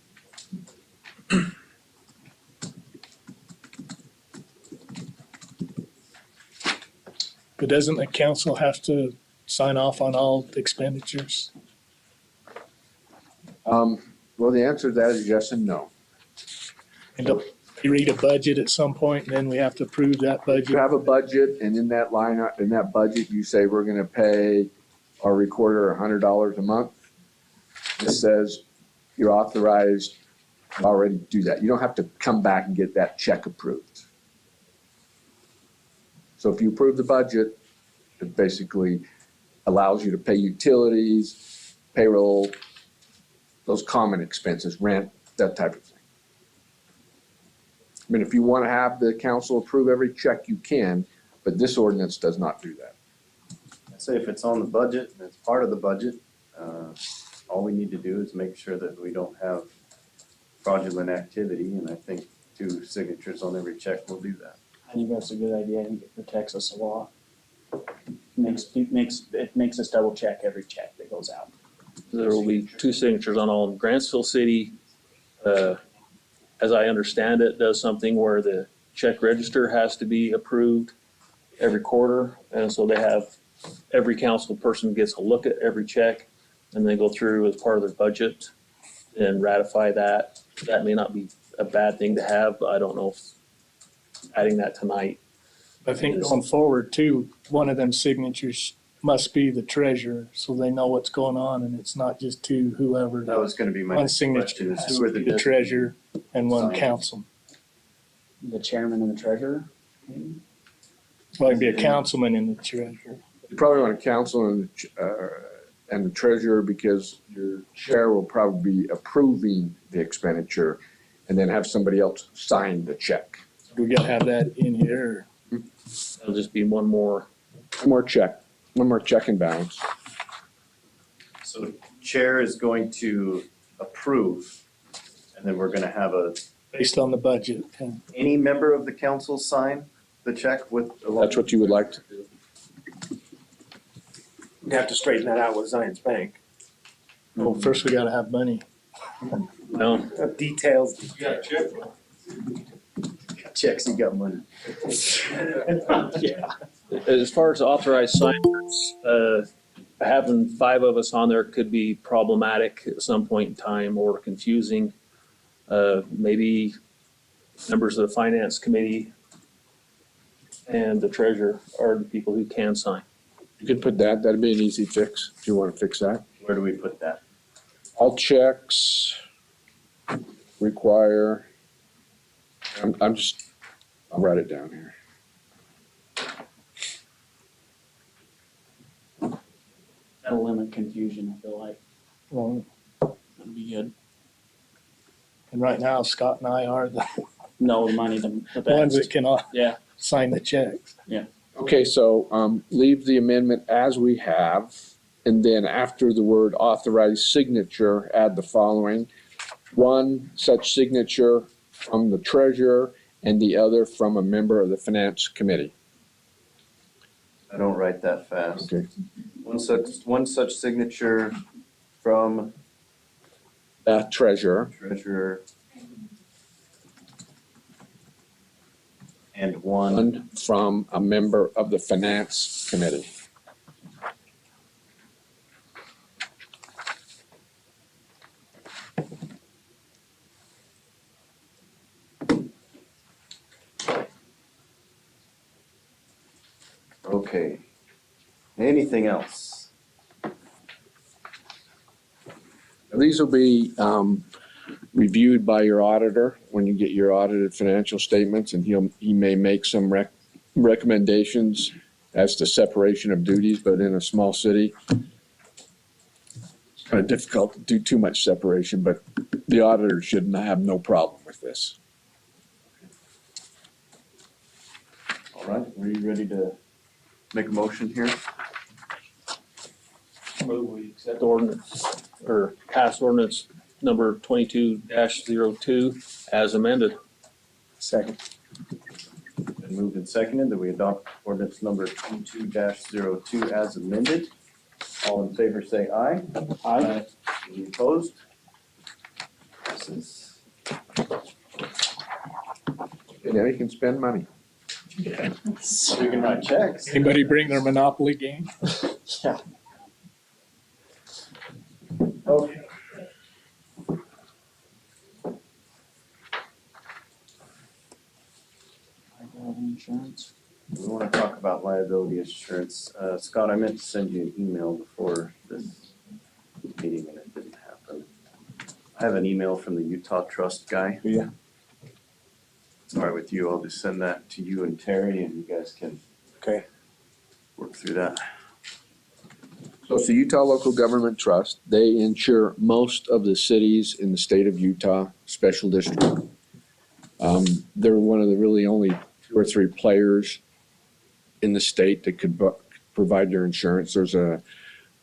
But doesn't the council have to sign off on all expenditures? Well, the answer to that is yes and no. And you read a budget at some point and then we have to approve that budget? You have a budget, and in that budget, you say we're gonna pay our recorder $100 a month. It says you're authorized to already do that. You don't have to come back and get that check approved. So if you approve the budget, it basically allows you to pay utilities, payroll, those common expenses, rent, that type of thing. I mean, if you want to have the council approve every check, you can, but this ordinance does not do that. I'd say if it's on the budget and it's part of the budget, all we need to do is make sure that we don't have fraudulent activity, and I think 2 signatures on every check will do that. I think that's a good idea. I think it protects us a lot. Makes us double check every check that goes out. There will be 2 signatures on all of them. Grantsville City, as I understand it, does something where the check register has to be approved every quarter. And so they have, every council person gets a look at every check and they go through as part of their budget and ratify that. That may not be a bad thing to have, but I don't know if adding that tonight. I think going forward too, one of them signatures must be the treasurer, so they know what's going on and it's not just to whoever. That was gonna be my One next signature question, is has who are to the be the treasurer and one signers? councilman. The chairman and the treasurer. Well, it'd be a councilman and the treasurer. You probably want a council and the treasurer, because your chair will probably be approving the expenditure and then have somebody else sign the check. We gotta have that in here. It'll just be one more. One more check and balance. So chair is going to approve, and then we're gonna have Based on the budget. And any member of the council sign the check with. That's what you would like to do. You'd have to straighten that out with Zions Bank. well, first we gotta have money. No, Details. Checks, you got money. Yeah. as far as authorized signers, having 5 of us on there could be problematic at some point in time or confusing. Maybe members of the finance committee and the treasurer are the people who can sign. You could put that, that'd be an easy fix, if you want to fix that. Where do we put that? All checks require, I'll write it down here. That'll limit confusion, I feel like. Well, That'd be good. and right now Scott and I are the No money, the ones best. that can Yeah. sign the checks. Okay, so leave the amendment as we have, and then after the word authorized signature, add the following. One such signature from the treasurer and the other from a member of the finance committee. I don't write that fast. Okay. One such signature from Treasurer treasurer. And one, and from a member of the finance committee. okay. Anything else? These will be reviewed by your auditor when you get your audited financial statements, and he may make some recommendations as to separation of duties, but in a small city, it's kind of difficult to do too much separation, but the auditor should have no problem with this. All right, are you ready to make a motion here? Move we accept ordinance or pass ordinance number 22-02 as amended. Second. Been moved and seconded that we adopt ordinance number 22-02 as amended. All in favor say aye. Aye. Any opposed? Passes. And now you can spend money. So we can write checks. Anybody bring their Monopoly game? Yeah. Okay. Insurance. We want to talk about liability insurance. Scott, I meant to send you an email before this meeting and it didn't happen. I have an email from the Utah Trust guy. Yeah. It's all right with you, I'll just send that to you and Terry and you guys can Okay. work through that. So it's the Utah Local Government Trust. They insure most of the cities in the state of Utah Special District. They're one of the really only 2 or 3 players in the state that could provide their insurance. There's a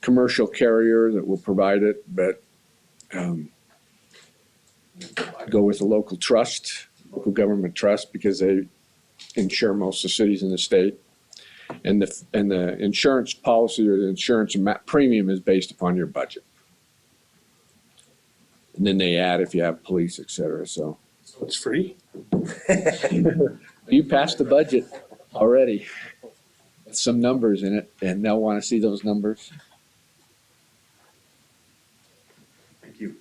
commercial carrier that will provide it, but I'd go with a local trust, local government trust, because they insure most of the cities in the state. And the insurance policy or the insurance premium is based upon your budget. And then they add if you have police, et cetera, so. So it's free? You passed the budget already. With some numbers in it, and they'll want to see those numbers. Thank you.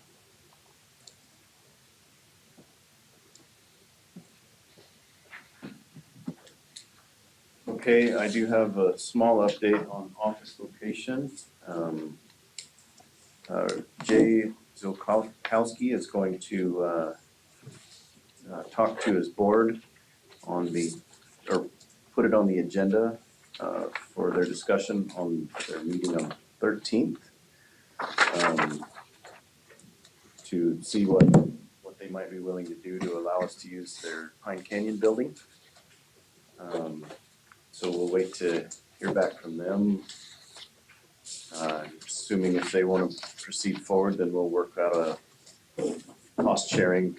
Okay, I do have a small update on office location. Jay Zilkowski is going to talk to his board on or put it on the agenda for their discussion on their meeting on 13th to see what they might be willing to do to allow us to use their Pine Canyon building. So we'll wait to hear back from them. Assuming if they want to proceed forward, then we'll work out a cost sharing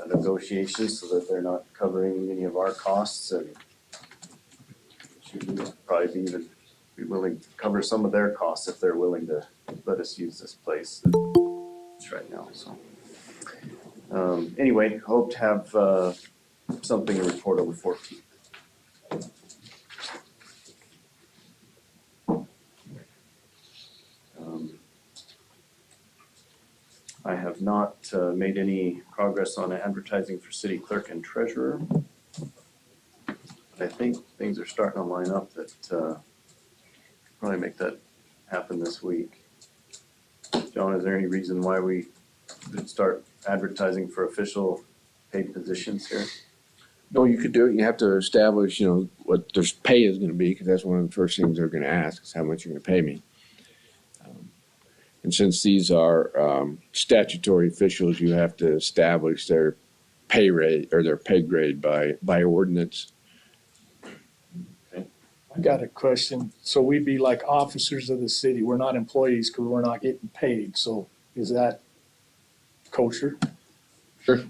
negotiations so that they're not covering any of our costs, and should probably be willing to cover some of their costs if they're willing to let us use this place right now. So anyway, hope to have something to report on the 14th. I have not made any progress on advertising for city clerk and treasurer. I think things are starting to line up that probably make that happen this week. John, is there any reason why we should start advertising for official paid positions here? No, you could do it. You have to establish, what their pay is gonna be, because that's one of the first things they're gonna ask is how much you're gonna pay me. And since these are statutory officials, you have to establish their pay rate or their pay grade by ordinance. I got a question. So we'd be like officers of the city. We're not employees because we're not getting paid. So is that kosher? Sure.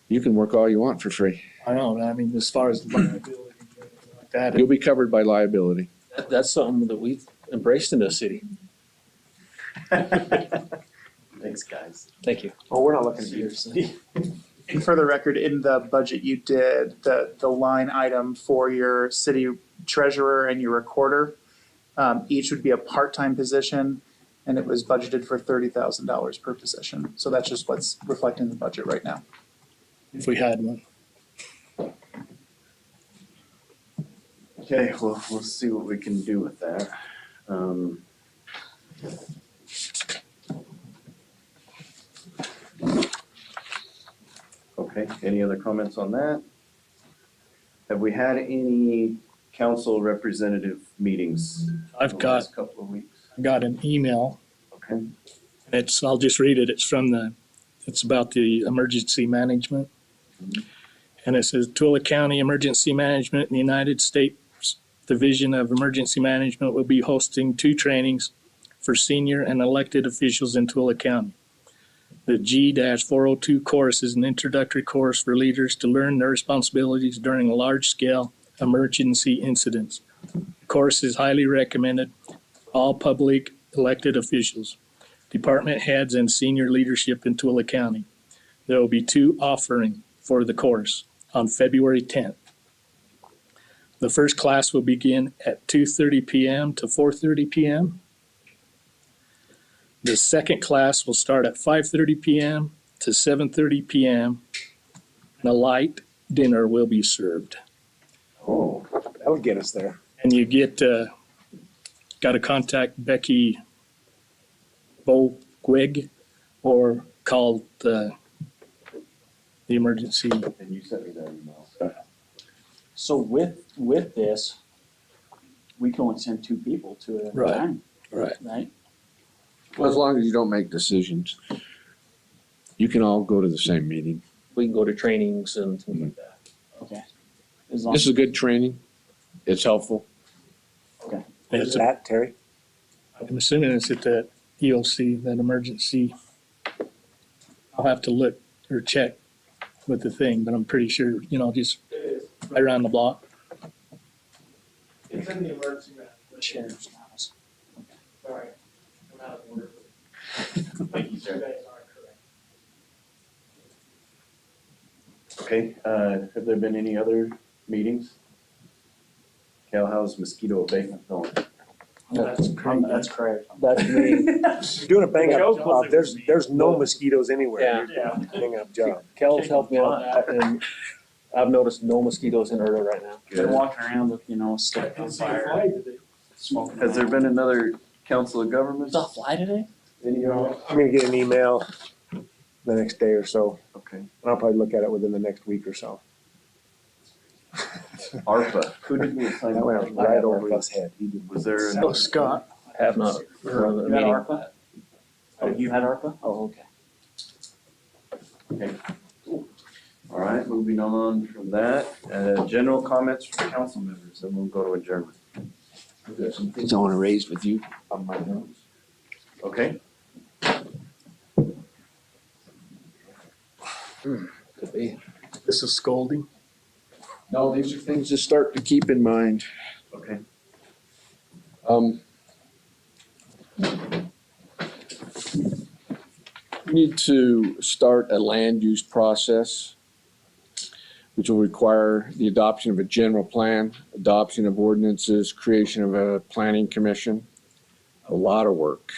You can work all you want for free. I know. I mean, as far as liability like that. You'll be covered by liability. That's something that we've embraced in this city. Thanks, guys. Thank you. Well, we're not looking at you. And for the record, in the budget you did, the line item for your city treasurer and your recorder, each would be a part-time position, and it was budgeted for $30,000 per position. So that's just what's reflected in the budget right now. If we had one. Okay, well, we'll see what we can do with that. Okay, any other comments on that? Have we had any council representative meetings? I've in the got, last couple of weeks? I got an email. Okay. I'll just read it. It's about the emergency management. And it says Tooele County Emergency Management in the United States Division of Emergency Management will be hosting 2 trainings for senior and elected officials in Tooele County. The G-402 course is an introductory course for leaders to learn their responsibilities during large-scale emergency incidents. The course is highly recommended all public elected officials, department heads, and senior leadership in Tooele County. There will be 2 offering for the course on February 10th. The first class will begin at 2:30 p.m. to 4:30 p.m. The second class will start at 5:30 p.m. to 7:30 p.m. And a light dinner will be served. Oh, that'll get us there. And you got to contact Becky Boquig or call the emergency. And you sent me that email. So with this, we can only send 2 people to it at a Right. time, Right. right? Well, as long as you don't make decisions, you can all go to the same meeting. We can go to trainings and things like that. Okay. As long This is good training. It's helpful. Where's that, Terry? I'm assuming it's at that EOC, that emergency. I'll have to look or check with the thing, but I'm pretty sure, just right around the block. It's in the emergency management. Sheriff's house. Sorry, I'm out of order. Thank you, sir. You guys are correct. Okay, have there been any other meetings? Cal, how's mosquito abatement going? That's correct. That's me. You're doing a bang up job. There's no mosquitoes anywhere. Yeah. Bang up job. Kel's helped me out, and I've noticed no mosquitoes in Erda right now. Been walking around with, stick on fire, smoke. Has there been another council of governments? Saw a fly today? Any, I'm gonna get an email the next day or so. okay. And I'll probably look at it within the next week or so. ARPA, who did we assign? That went right over his head. He did. Was there? Oh, Scott. I have not heard of a You had meeting. ARPA? Oh, you had ARPA? Oh, okay. Okay. All right, moving on from that, general comments from council members, and we'll go to adjournment. There's some things I want to raise with you on my notes. Okay, Could be. This is scolding. No, these are things to start to keep in mind. okay. We need to start a land use process, which will require the adoption of a general plan, adoption of ordinances, creation of a planning commission, a lot of work.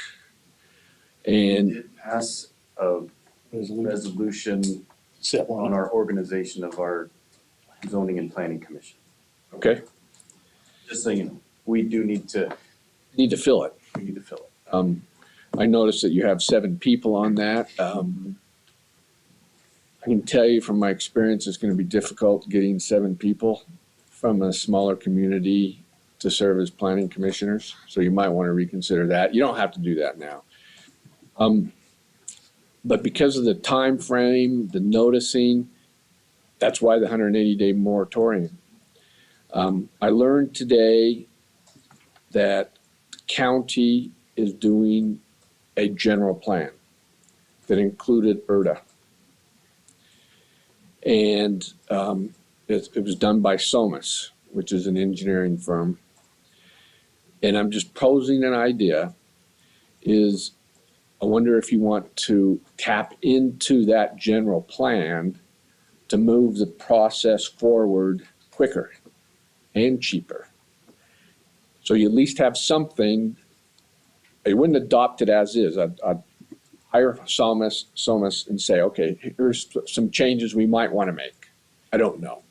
We And did pass a resolution on our organization of our zoning and planning commission. okay, Just so you know, we do need to fill it. we need to fill it. I noticed that you have 7 people on that. I can tell you from my experience, it's going to be difficult getting 7 people from a smaller community to serve as planning commissioners. So you might want to reconsider that. You don't have to do that now. But because of the time frame, the noticing, that's why the 180-day moratorium. I learned today that the county is doing a general plan that included Erda. And it was done by Somas, which is an engineering firm. And I'm just posing an idea is I wonder if you want to tap into that general plan to move the process forward quicker and cheaper. So you at least have something. I wouldn't adopt it as is. I'd hire Somas and say, okay, here's some changes we might want to make. I don't know.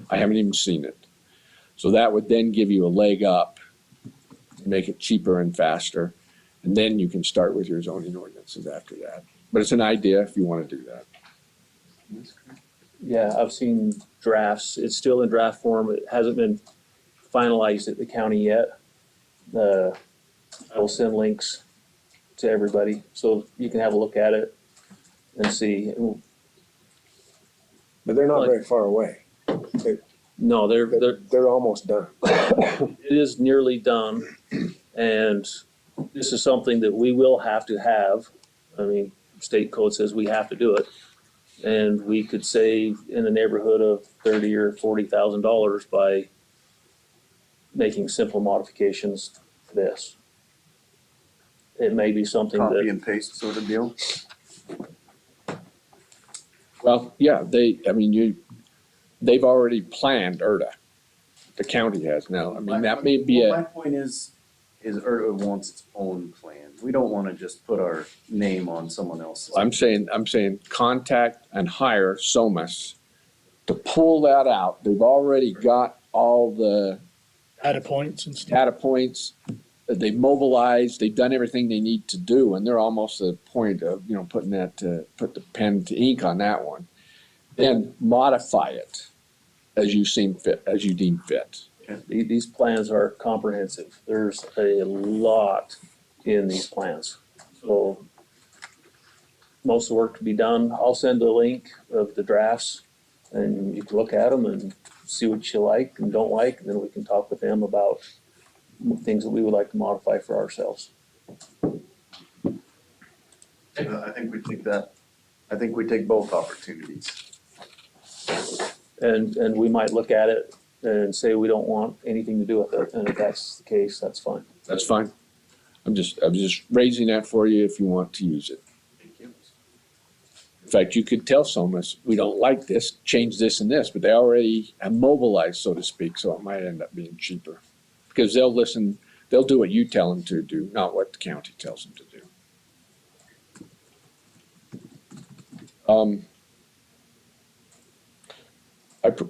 I haven't even seen it. So that would then give you a leg up, make it cheaper and faster. And then you can start with your zoning ordinances after that. But it's an idea if you want to do that. Yeah, I've seen drafts. It's still in draft form. It hasn't been finalized at the county yet. I will send links to everybody so you can have a look at it and see. But they're not very far away. No, They're almost done. it is nearly done, and this is something that we will have to have. I mean, state code says we have to do it, and we could save in the neighborhood of $30,000 or $40,000 by making simple modifications to this. It may be something Copy that, and paste sort of deal. Well, yeah, they've already planned Erda. The county has now. I mean, that may be My point is Erda wants its own plan. We don't want to just put our name on someone else's. I'm saying contact and hire Somas to pull that out. They've already got all the Data points and stuff. data points. They've mobilized, they've done everything they need to do, and they're almost at the point of, put the pen to ink on that one. Then modify it as you deem fit. these plans are comprehensive. There's a lot in these plans. So most of the work to be done. I'll send a link of the drafts and you can look at them and see what you like and don't like, and then we can talk with them about things that we would like to modify for ourselves. I think we take both opportunities. And we might look at it and say we don't want anything to do with it, and if that's the case, that's fine. That's fine. I'm just raising that for you if you want to use it. In fact, you could tell someone, we don't like this, change this and this, but they already have mobilized, so to speak, so it might end up being cheaper. Because they'll listen, they'll do what you tell them to do, not what the county tells them to do.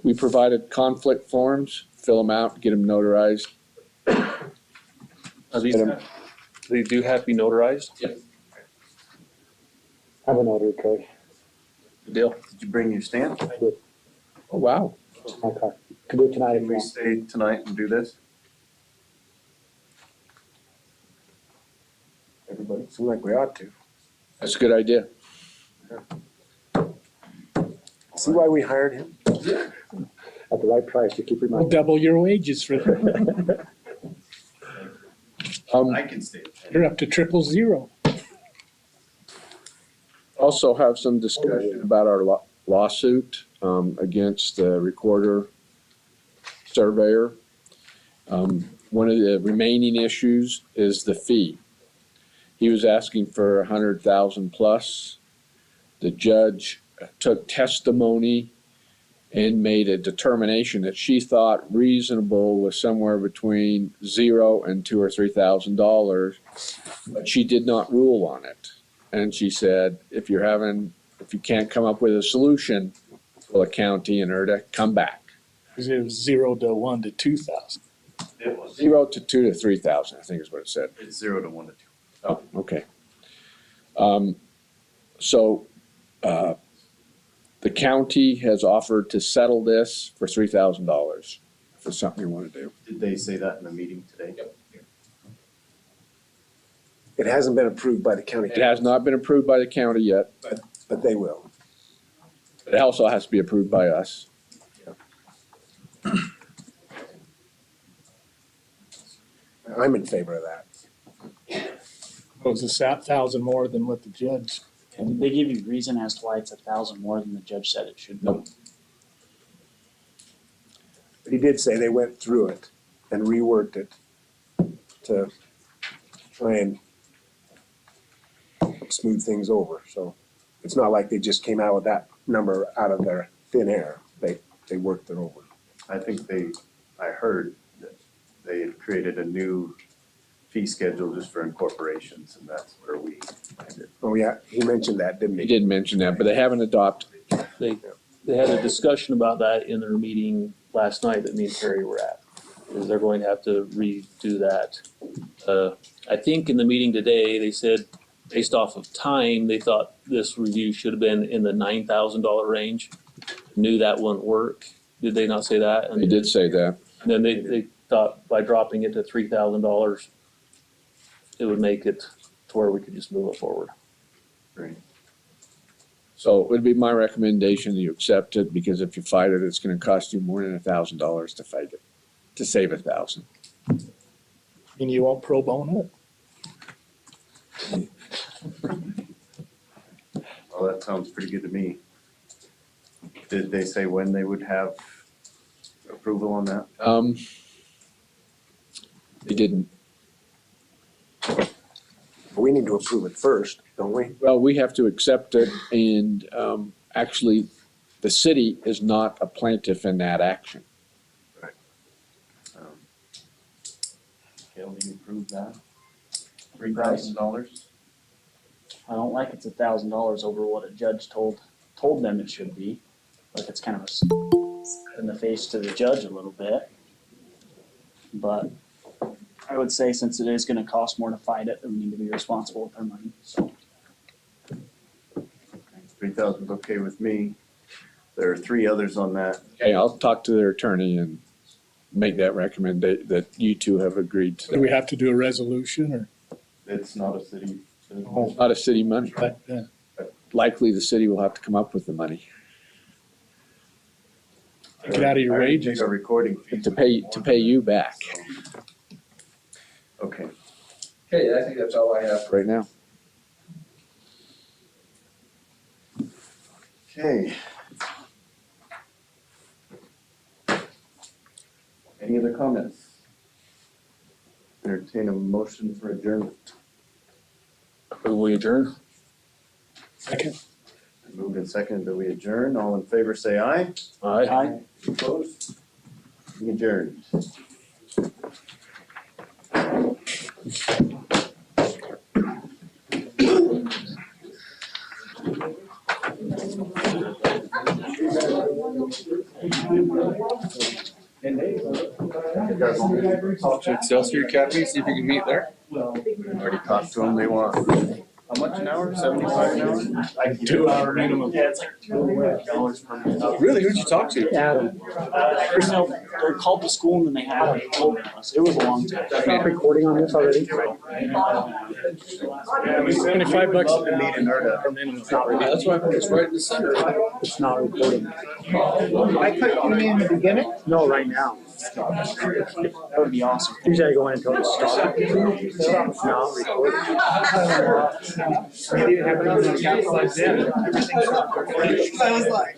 We provided conflict forms, fill them out, get them notarized. They do have to be notarized? Yep. Have a notary, Craig. Good deal. Did you bring your stamp? I did. Oh, wow. My car. Can do it tonight if Can you we want. stay tonight and do this? Everybody, seems like we ought to. That's a good idea. See why we hired him? At the right price, you keep We'll reminding. double your wages for them. I can stay. You're up to 000. Also have some discussion about our lawsuit against the recorder surveyor. One of the remaining issues is the fee. He was asking for 100,000 plus. The judge took testimony and made a determination that she thought reasonable was somewhere between $0 and $2,000 or $3,000, but she did not rule on it. And she said, if you can't come up with a solution for the county and Erda, come back. Because it was 0 to 1 to 2,000. It was. 0 to 2 to 3,000, I think is what it said. It's 0 to 1 to 2. Oh, okay. So the county has offered to settle this for $3,000 if it's something you want to do. Did they say that in the meeting today? Yep. It hasn't been approved by the county. It has not been approved by the county yet. But they will. It also has to be approved by us. I'm in favor of that. It was 1,000 more than what the judge. And did they give you reason as to why it's 1,000 more than the judge said it should be? Nope. But he did say they went through it and reworked it to try and smooth things over. So it's not like they just came out with that number out of their thin air. They worked it over. I think I heard that they had created a new fee schedule just for incorporations, and that's where we landed. Oh, yeah, he mentioned that, didn't He he? did mention that, but they haven't adopted. They had a discussion about that in their meeting last night that me and Terry were at, because they're going to have to redo that. I think in the meeting today, they said, based off of time, they thought this review should have been in the $9,000 range. Knew that wouldn't work. Did they not say that? And They did say that. then they thought by dropping it to $3,000, it would make it to where we could just move it forward. Great. So it would be my recommendation that you accept it, because if you fight it, it's gonna cost you more than $1,000 to fight it, to save 1,000. And you won't pro bono it? Well, that sounds pretty good to me. Did they say when they would have approval on that? They didn't. We need to approve it first, don't we? Well, we have to accept it, and actually, the city is not a plaintiff in that action. Can you approve that? $3,000? I don't like it's $1,000 over what a judge told them it should be. Like it's kind of a slap in the face to the judge a little bit. But I would say since it is gonna cost more to fight it, then we need to be responsible with our money, so. 3,000 is okay with me. There are 3 others on that. Okay, I'll talk to their attorney and make that recommendation that you two have agreed to. Do we have to do a resolution or? It's not a city. It's not a city money. But, Likely the city will have to come up with the money take it out of your I already wages. take a recording fee. to pay you back. Okay. Okay, I think that's all I have right now. Okay. Any other comments? Entertain a motion for adjournment. Will we adjourn? Second. Moved and seconded that we adjourn. All in favor, say aye. Aye. Opposed? We adjourned. Talk to Excelsior Academy, see if you can meet there. Already talked to them. They want, how much an hour? 75 an hour? Like 2 hour minimum. Yeah, it's like $200 per minute. Really? Who'd you talk to? Adam. Personnel, they called the school and then they had it told us. It was a long time. Recording on this already? Yeah, it was $75 To meet in Erda. That's why it's right in the center. It's not recording. I cut you in the beginning? No, right now. That would be awesome. Usually I go in until it stops. It's not recording. I was like.